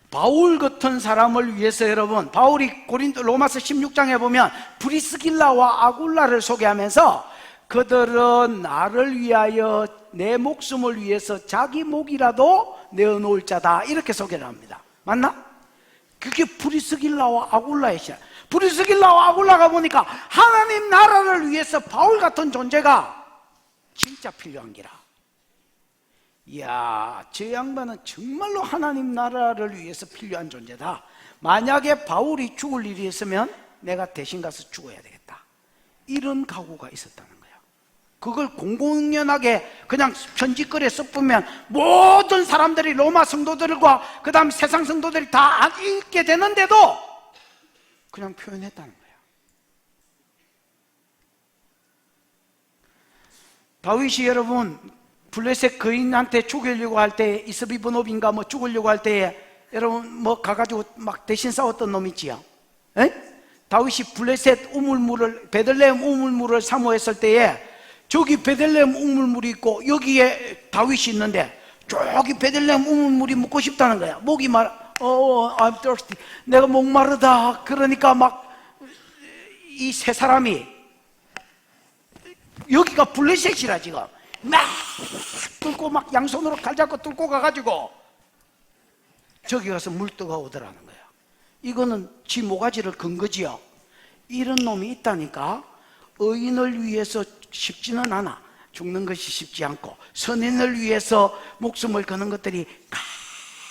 바울 같은 사람을 위해서, 여러분, 바울이 로마서 16장에 보면 브리스길라와 아굴라를 소개하면서 그들은 나를 위하여 내 목숨을 위해서 자기 목이라도 내어놓을 자다, 이렇게 소개를 합니다. 맞나? 그게 브리스길라와 아굴라의 시작. 브리스길라와 아굴라가 보니까 하나님 나라를 위해서 바울 같은 존재가 진짜 필요한 기라. 이야, 저 양반은 정말로 하나님 나라를 위해서 필요한 존재다. 만약에 바울이 죽을 일이 있으면 내가 대신 가서 죽어야 되겠다, 이런 각오가 있었다는 거야. 그걸 공공연하게 그냥 편지글에 써보면 모든 사람들이, 로마 성도들과 그 다음 세상 성도들이 다 읽게 되는데도 그냥 표현했다는 거야. 다윗이, 여러분, 블레셋 거인한테 죽이려고 할 때, 이스비브노빈가 뭐 죽으려고 할 때에, 여러분 뭐 가가지고 막 대신 싸웠던 놈 있지요? 다윗이 블레셋 우물물을, 베들레헴 우물물을 사모했을 때에 저기 베들레헴 우물물이 있고 여기에 다윗이 있는데 저기 베들레헴 우물물이 묻고 싶다는 거야. 목이 I'm thirsty. 내가 목마르다. 그러니까 막 이 세 사람이, 여기가 블레셋이라 지금 막 뚫고, 막 양손으로 칼 잡고 뚫고 가가지고 저기 가서 물 떠가 오더라는 거야. 이거는 지 모가지를 건 거지요. 이런 놈이 있다니까. 의인을 위해서 쉽지는 않아. 죽는 것이 쉽지 않고, 선인을 위해서 목숨을 거는 것들이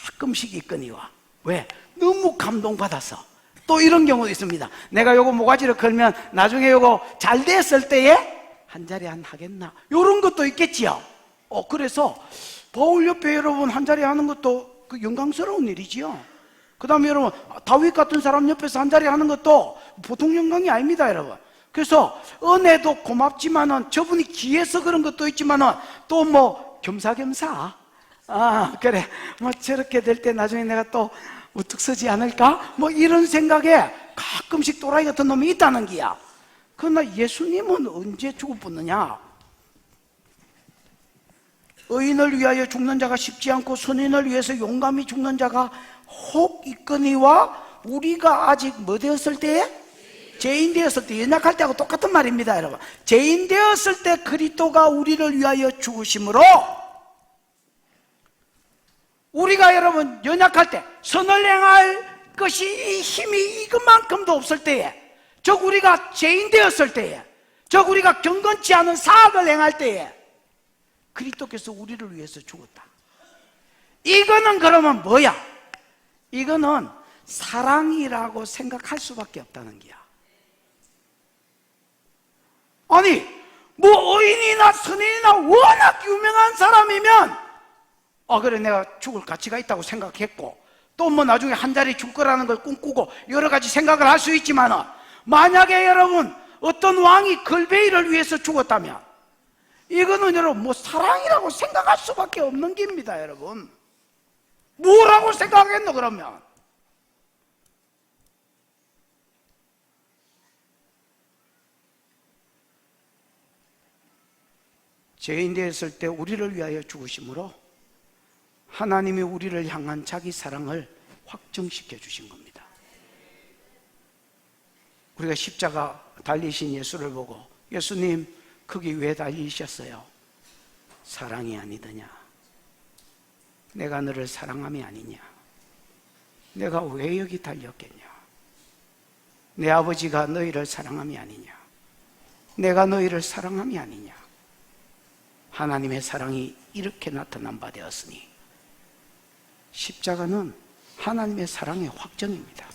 가끔씩 있거니와. 왜? 너무 감동받아서. 또 이런 경우도 있습니다. 내가 요거 모가지를 걸면 나중에 요거 잘 됐을 때에 한 자리 안 하겠나, 요런 것도 있겠지요. 그래서 바울 옆에, 여러분, 한 자리 하는 것도 그 영광스러운 일이지요. 그 다음에 여러분, 다윗 같은 사람 옆에서 한 자리 하는 것도 보통 영광이 아닙니다, 여러분. 그래서 은혜도 고맙지만은, 저분이 귀해서 그런 것도 있지만은 또 뭐 겸사겸사, 그래, 뭐 저렇게 될 때 나중에 내가 또 우뚝 서지 않을까, 뭐 이런 생각에 가끔씩 또라이 같은 놈이 있다는 기야. 그러나 예수님은 언제 죽어붙느냐? 의인을 위하여 죽는 자가 쉽지 않고 선인을 위해서 용감히 죽는 자가 혹 있거니와. 우리가 아직 뭐 되었을 때에? 죄인 되었을 때, 연약할 때하고 똑같은 말입니다, 여러분. 죄인 되었을 때 그리스도가 우리를 위하여 죽으심으로, 우리가, 여러분, 연약할 때, 선을 행할 것이 힘이 이것만큼도 없을 때에, 즉 우리가 죄인 되었을 때에, 즉 우리가 경건치 않은 사악을 행할 때에 그리스도께서 우리를 위해서 죽었다. 이거는 그러면 뭐야? 이거는 사랑이라고 생각할 수밖에 없다는 거야. 아니 뭐 의인이나 선인이나 워낙 유명한 사람이면 그래 내가 죽을 가치가 있다고 생각했고 또 뭐 나중에 한 자리 줄 거라는 걸 꿈꾸고 여러 가지 생각을 할 수 있지만, 만약에 여러분 어떤 왕이 걸베이를 위해서 죽었다면 이거는 여러분 뭐 사랑이라고 생각할 수밖에 없는 겁니다. 여러분 뭐라고 생각하겠노 그러면? 죄인 되었을 때 우리를 위하여 죽으심으로 하나님이 우리를 향한 자기 사랑을 확정시켜 주신 겁니다. 우리가 십자가 달리신 예수를 보고 예수님 거기 왜 달리셨어요? 사랑이 아니더냐? 내가 너를 사랑함이 아니냐? 내가 왜 여기 달렸겠냐? 내 아버지가 너희를 사랑함이 아니냐? 내가 너희를 사랑함이 아니냐? 하나님의 사랑이 이렇게 나타난 바 되었으니 십자가는 하나님의 사랑의 확정입니다.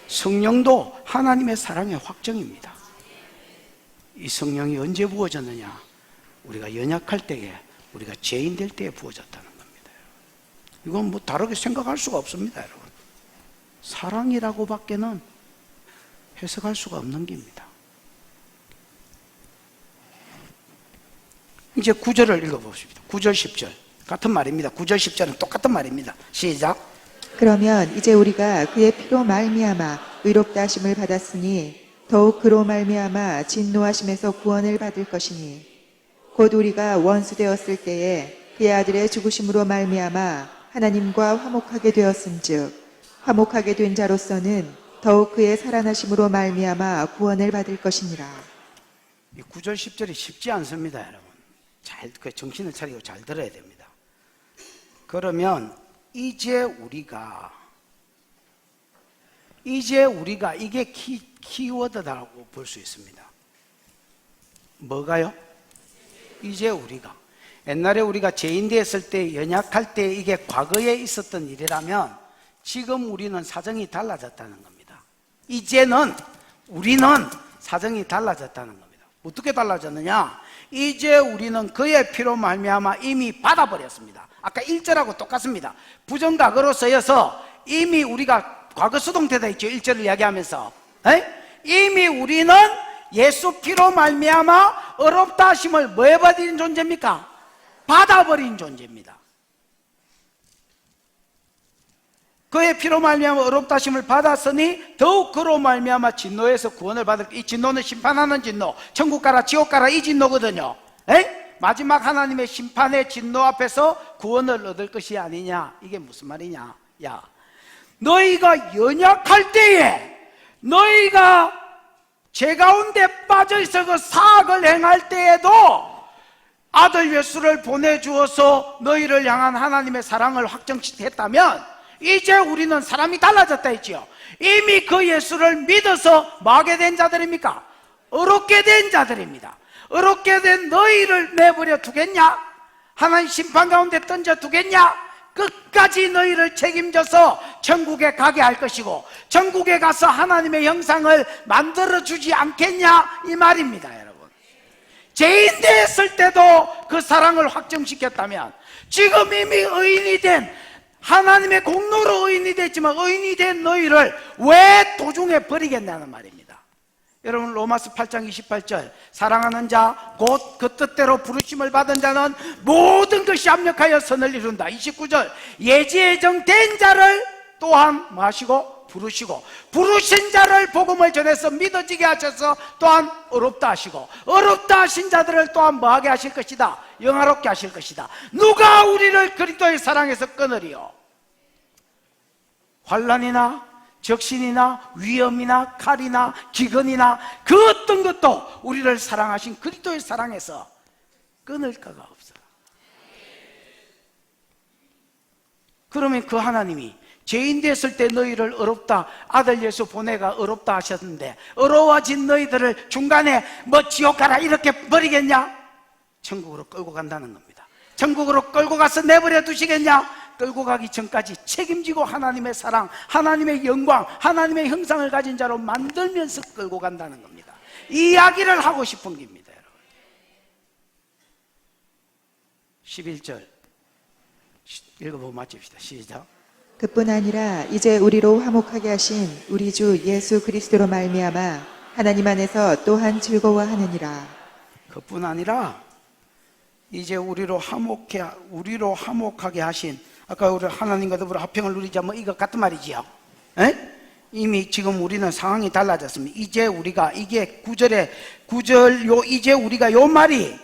성령도 하나님의 사랑의 확정입니다. 이 성령이 언제 부어졌느냐? 우리가 연약할 때에, 우리가 죄인 될 때에 부어졌다는 겁니다. 이건 뭐 다르게 생각할 수가 없습니다. 여러분 사랑이라고 밖에는 해석할 수가 없는 겁니다. 이제 9절을 읽어보십시오. 9절 10절 같은 말입니다. 9절 10절은 똑같은 말입니다. 시작. 그러면 이제 우리가 그의 피로 말미암아 의롭다 하심을 받았으니 더욱 그로 말미암아 진노하심에서 구원을 받을 것이니 곧 우리가 원수 되었을 때에 그의 아들의 죽으심으로 말미암아 하나님과 화목하게 되었음즉 화목하게 된 자로서는 더욱 그의 살아나심으로 말미암아 구원을 받을 것이니라. 이 9절 10절이 쉽지 않습니다. 여러분 잘 정신을 차리고 잘 들어야 됩니다. 그러면 이제 우리가 이게 키워드라고 볼 수 있습니다. 뭐가요? 이제 우리가 옛날에 우리가 죄인 되었을 때 연약할 때 이게 과거에 있었던 일이라면 지금 우리는 사정이 달라졌다는 겁니다. 이제는 우리는 사정이 달라졌다는 겁니다. 어떻게 달라졌느냐? 이제 우리는 그의 피로 말미암아 이미 받아버렸습니다. 아까 1절하고 똑같습니다. 부정각어로 쓰여서 이미 우리가 과거 수동태다 있죠. 1절을 이야기하면서 이미 우리는 예수 피로 말미암아 의롭다 하심을 뭐 해버린 존재입니까? 받아버린 존재입니다. 그의 피로 말미암아 의롭다 하심을 받았으니 더욱 그로 말미암아 진노에서 구원을 받을. 이 진노는 심판하는 진노, 천국 가라 지옥 가라 이 진노거든요. 마지막 하나님의 심판의 진노 앞에서 구원을 얻을 것이 아니냐. 이게 무슨 말이냐? 야, 너희가 연약할 때에, 너희가 죄 가운데 빠져 있어 그 사악을 행할 때에도 아들 예수를 보내주어서 너희를 향한 하나님의 사랑을 확정했다면 이제 우리는 사람이 달라졌다 했지요. 이미 그 예수를 믿어서 뭐하게 된 자들입니까? 의롭게 된 자들입니다. 의롭게 된 너희를 내버려 두겠냐? 하나님 심판 가운데 던져 두겠냐? 끝까지 너희를 책임져서 천국에 가게 할 것이고 천국에 가서 하나님의 형상을 만들어주지 않겠냐? 이 말입니다. 여러분 죄인 됐을 때도 그 사랑을 확정시켰다면 지금 이미 의인이 된 하나님의 공로로 의인이 됐지만 의인이 된 너희를 왜 도중에 버리겠냐는 말입니다. 여러분 로마서 8장 28절 사랑하는 자 곧 그 뜻대로 부르심을 받은 자는 모든 것이 합력하여 선을 이룬다. 29절 예지예정된 자를 또한 뭐 하시고 부르시고 부르신 자를 복음을 전해서 믿어지게 하셔서 또한 의롭다 하시고 의롭다 하신 자들을 또한 뭐하게 하실 것이다? 영화롭게 하실 것이다. 누가 우리를 그리스도의 사랑에서 끊으리요? 환난이나 적신이나 위험이나 칼이나 기근이나 그 어떤 것도 우리를 사랑하신 그리스도의 사랑에서 끊을 거가 없어. 그러면 그 하나님이 죄인 됐을 때 너희를 의롭다 아들 예수 보내가 의롭다 하셨는데 의로워진 너희들을 중간에 뭐 지옥 가라 이렇게 버리겠냐? 천국으로 끌고 간다는 겁니다. 천국으로 끌고 가서 내버려 두시겠냐? 끌고 가기 전까지 책임지고 하나님의 사랑, 하나님의 영광, 하나님의 형상을 가진 자로 만들면서 끌고 간다는 겁니다. 이 이야기를 하고 싶은 겁니다. 여러분. 11절 읽어보고 마칩시다. 시작. 그뿐 아니라 이제 우리로 화목하게 하신 우리 주 예수 그리스도로 말미암아 하나님 안에서 또한 즐거워하느니라. 그뿐 아니라 이제 우리로 화목하게 하신, 아까 우리 하나님과 더불어 화평을 누리자 뭐 이거 같은 말이지요. 에? 이미 지금 우리는 상황이 달라졌습니다. 이제 우리가, 이게 9절 이제 우리가 요 말이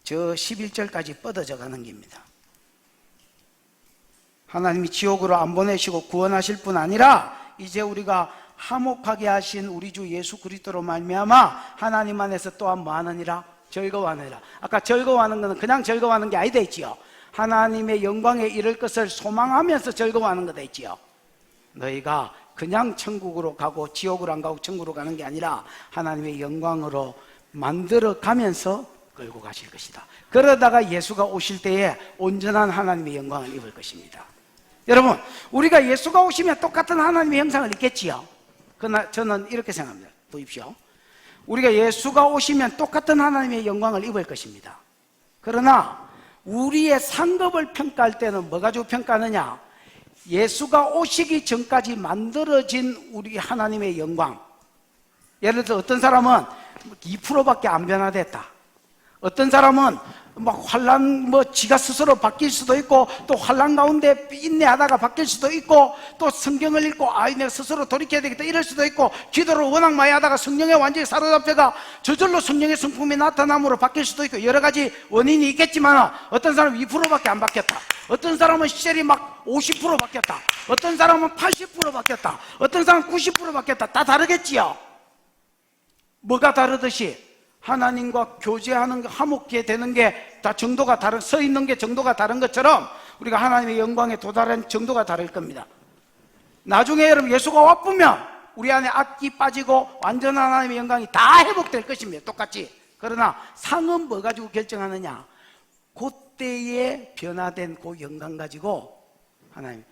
저 11절까지 뻗어져 가는 겁니다. 하나님이 지옥으로 안 보내시고 구원하실 뿐 아니라 이제 우리가 화목하게 하신 우리 주 예수 그리스도로 말미암아 하나님 안에서 또한 뭐 하느니라? 즐거워하느니라. 아까 즐거워하는 것은 그냥 즐거워하는 게 아니다 했지요. 하나님의 영광에 이를 것을 소망하면서 즐거워하는 거다 했지요. 너희가 그냥 천국으로 가고 지옥으로 안 가고 천국으로 가는 게 아니라 하나님의 영광으로 만들어 가면서 끌고 가실 것이다. 그러다가 예수가 오실 때에 온전한 하나님의 영광을 입을 것입니다. 여러분, 우리가 예수가 오시면 똑같은 하나님의 형상을 입겠지요. 그러나 저는 이렇게 생각합니다. 보십시오. 우리가 예수가 오시면 똑같은 하나님의 영광을 입을 것입니다. 그러나 우리의 상급을 평가할 때는 뭐 가지고 평가하느냐? 예수가 오시기 전까지 만들어진 우리 하나님의 영광. 예를 들어 어떤 사람은 2%밖에 안 변화됐다. 어떤 사람은 막 환란 지가 스스로 바뀔 수도 있고, 또 환란 가운데 인내하다가 바뀔 수도 있고, 또 성경을 읽고 내가 스스로 돌이켜야 되겠다 이럴 수도 있고, 기도를 워낙 많이 하다가 성령에 완전히 사로잡혀가 저절로 성령의 성품이 나타남으로 바뀔 수도 있고, 여러 가지 원인이 있겠지만 어떤 사람은 2%밖에 안 바뀌었다. 어떤 사람은 시절이 막 50% 바뀌었다. 어떤 사람은 80% 바뀌었다. 어떤 사람은 90% 바뀌었다. 다 다르겠지요. 뭐가 다르듯이 하나님과 교제하는 화목게 되는 게 다 정도가 다른, 서 있는 게 정도가 다른 것처럼 우리가 하나님의 영광에 도달한 정도가 다를 겁니다. 나중에 여러분 예수가 와보면 우리 안에 악기 빠지고 완전한 하나님의 영광이 다 회복될 것입니다. 똑같이. 그러나 상은 뭐 가지고 결정하느냐? 그때에 변화된 그 영광 가지고 하나님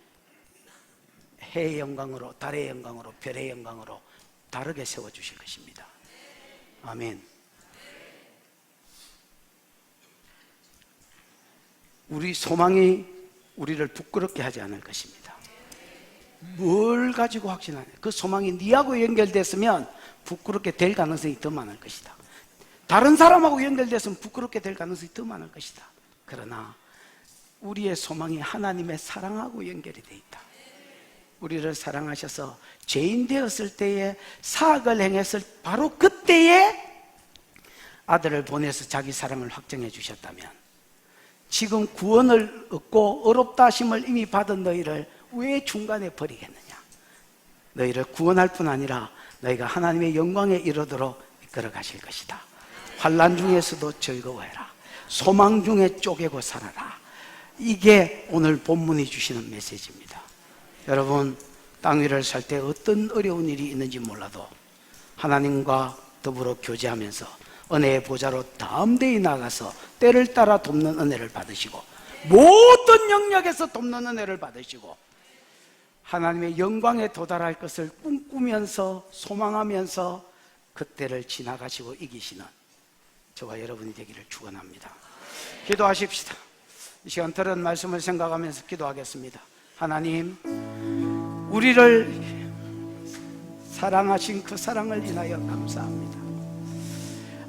해의 영광으로, 달의 영광으로, 별의 영광으로 다르게 세워주실 것입니다. 아멘. 우리 소망이 우리를 부끄럽게 하지 않을 것입니다. 뭘 가지고 확신하냐? 그 소망이 네하고 연결됐으면 부끄럽게 될 가능성이 더 많을 것이다. 다른 사람하고 연결됐으면 부끄럽게 될 가능성이 더 많을 것이다. 그러나 우리의 소망이 하나님의 사랑하고 연결이 되어 있다. 우리를 사랑하셔서 죄인 되었을 때에, 사악을 행했을 바로 그때에 아들을 보내서 자기 사랑을 확정해 주셨다면, 지금 구원을 얻고 어렵다 하심을 이미 받은 너희를 왜 중간에 버리겠느냐? 너희를 구원할 뿐 아니라 너희가 하나님의 영광에 이르도록 이끌어 가실 것이다. 환난 중에서도 즐거워해라. 소망 중에 쪼개고 살아라. 이게 오늘 본문이 주시는 메시지입니다. 여러분, 땅 위를 살 때 어떤 어려운 일이 있는지 몰라도 하나님과 더불어 교제하면서 은혜의 보좌로 담대히 나가서 때를 따라 돕는 은혜를 받으시고, 모든 영역에서 돕는 은혜를 받으시고, 하나님의 영광에 도달할 것을 꿈꾸면서 소망하면서 그때를 지나가시고 이기시는 저와 여러분이 되기를 축원합니다. 기도하십시다. 이 시간 들은 말씀을 생각하면서 기도하겠습니다. 하나님, 우리를 사랑하신 그 사랑을 인하여 감사합니다.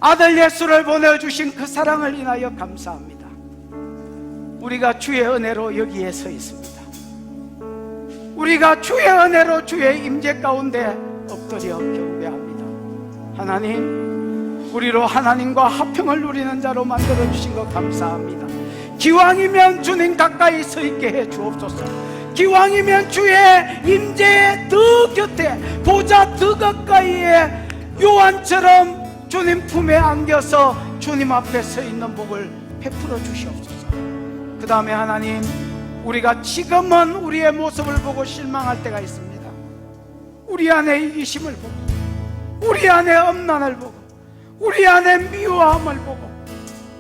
아들 예수를 보내주신 그 사랑을 인하여 감사합니다. 우리가 주의 은혜로 여기에 서 있습니다. 우리가 주의 은혜로 주의 임재 가운데 엎드려 경배합니다. 하나님, 우리로 하나님과 화평을 누리는 자로 만들어주신 것 감사합니다. 기왕이면 주님 가까이 서 있게 해 주옵소서. 기왕이면 주의 임재의 더 곁에, 보좌 더 가까이에 요한처럼 주님 품에 안겨서 주님 앞에 서 있는 복을 베풀어 주시옵소서. 그 다음에 하나님, 우리가 지금은 우리의 모습을 보고 실망할 때가 있습니다. 우리 안에 이기심을 보고, 우리 안에 엄난을 보고, 우리 안에 미워함을 보고,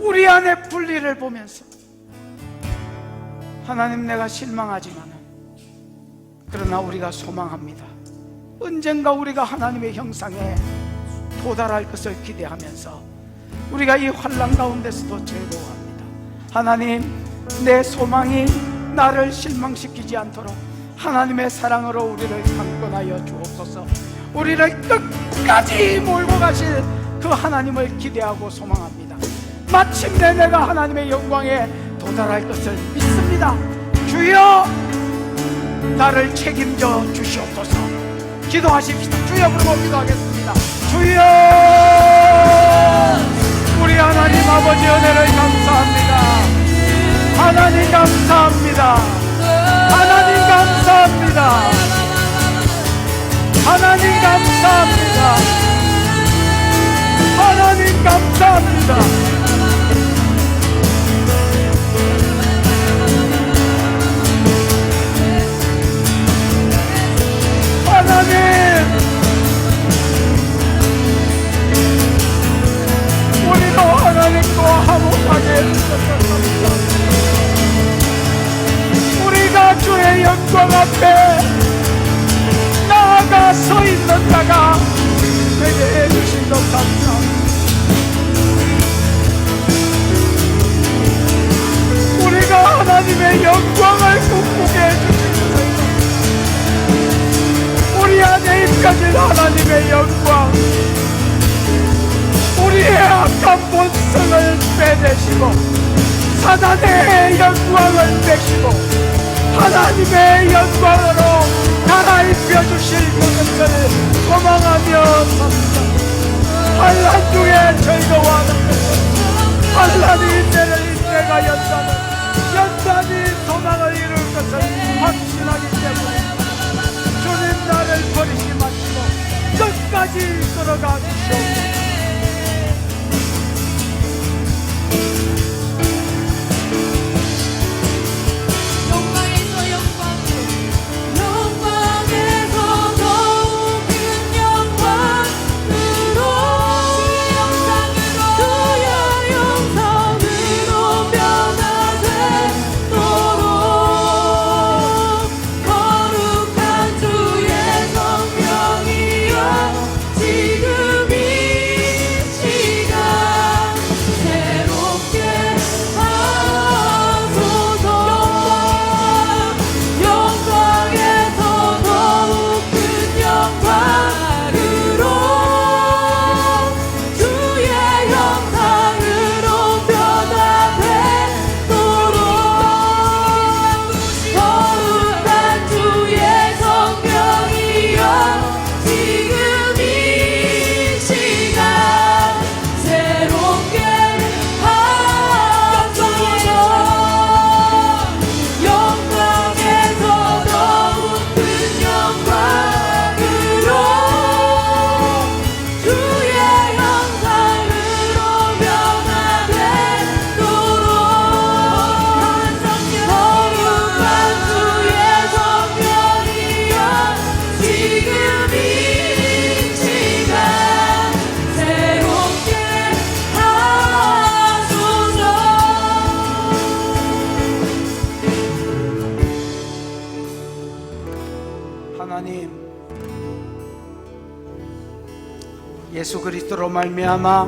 우리 안에 분리를 보면서 하나님, 내가 실망하지만 그러나 우리가 소망합니다. 언젠가 우리가 하나님의 형상에 도달할 것을 기대하면서 우리가 이 환난 가운데서도 즐거워합니다. 하나님, 내 소망이 나를 실망시키지 않도록 하나님의 사랑으로 우리를 강권하여 주옵소서. 우리를 끝까지 몰고 가실 그 하나님을 기대하고 소망합니다. 마침내 내가 하나님의 영광에 도달할 것을 믿습니다. 주여, 나를 책임져 주시옵소서. 기도하십시다. 주여 부르고 기도하겠습니다. 주여, 우리 하나님 아버지 은혜를 감사합니다. 하나님 감사합니다. 하나님 감사합니다. 하나님 감사합니다. 하나님 감사합니다. 하나님, 우리도 하나님과 화목하게 해주셔서 감사합니다. 우리가 주의 영광 앞에 나아가 서 있는 자가 되게 해주신 것 감사합니다. 우리가 하나님의 영광을 꿈꾸게 해주신 것, 우리 안에 입혀진 하나님의 영광, 우리의 악한 본성을 빼내시고 사단의 영광을 빼시고 하나님의 영광으로 갈아입혀 주실 그것을 소망하며 삽니다. 환난 중에 즐거워하는 것은 환난이 인내를, 인내가 연단이 소망을 이룰 것을 확신하기 때문에 주님, 나를 버리지 마시고 끝까지 이끌어가 주시옵소서. 하나님, 예수 그리스도로 말미암아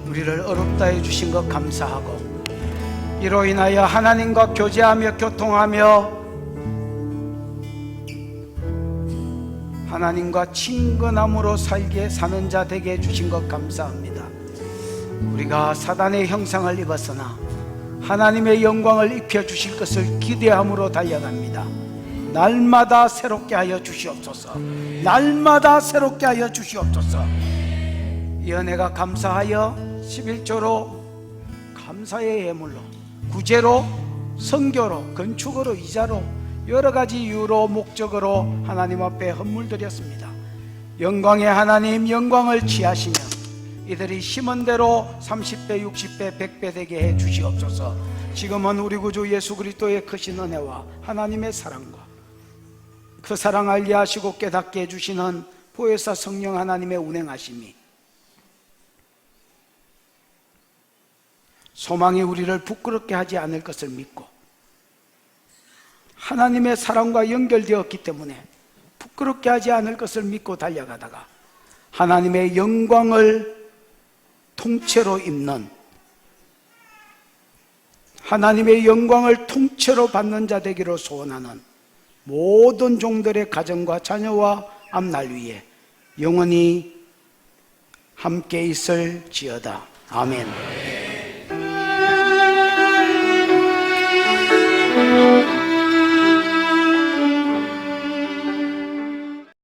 우리를 어렵다 해주신 것 감사하고, 이로 인하여 하나님과 교제하며 교통하며 하나님과 친근함으로 살게 사는 자 되게 해주신 것 감사합니다. 우리가 사단의 형상을 입었으나 하나님의 영광을 입혀주실 것을 기대함으로 달려갑니다. 날마다 새롭게 하여 주시옵소서. 날마다 새롭게 하여 주시옵소서. 이 은혜가 감사하여 11조로 감사의 예물로, 구제로, 선교로, 건축으로, 이자로 여러 가지 이유로 목적으로 하나님 앞에 헌물드렸습니다. 영광의 하나님, 영광을 취하시며 이들이 심은 대로 30배, 60배, 100배 되게 해 주시옵소서. 지금은 우리 구주 예수 그리스도의 크신 은혜와 하나님의 사랑과 그 사랑 알게 하시고 깨닫게 해주시는 보혜사 성령 하나님의 운행하심이, 소망이 우리를 부끄럽게 하지 않을 것을 믿고 하나님의 사랑과 연결되었기 때문에 부끄럽게 하지 않을 것을 믿고 달려가다가 하나님의 영광을 통째로 입는 하나님의 영광을 통째로 받는 자 되기로 소원하는 모든 종들의 가정과 자녀와 앞날 위에 영원히 함께 있을지어다. 아멘.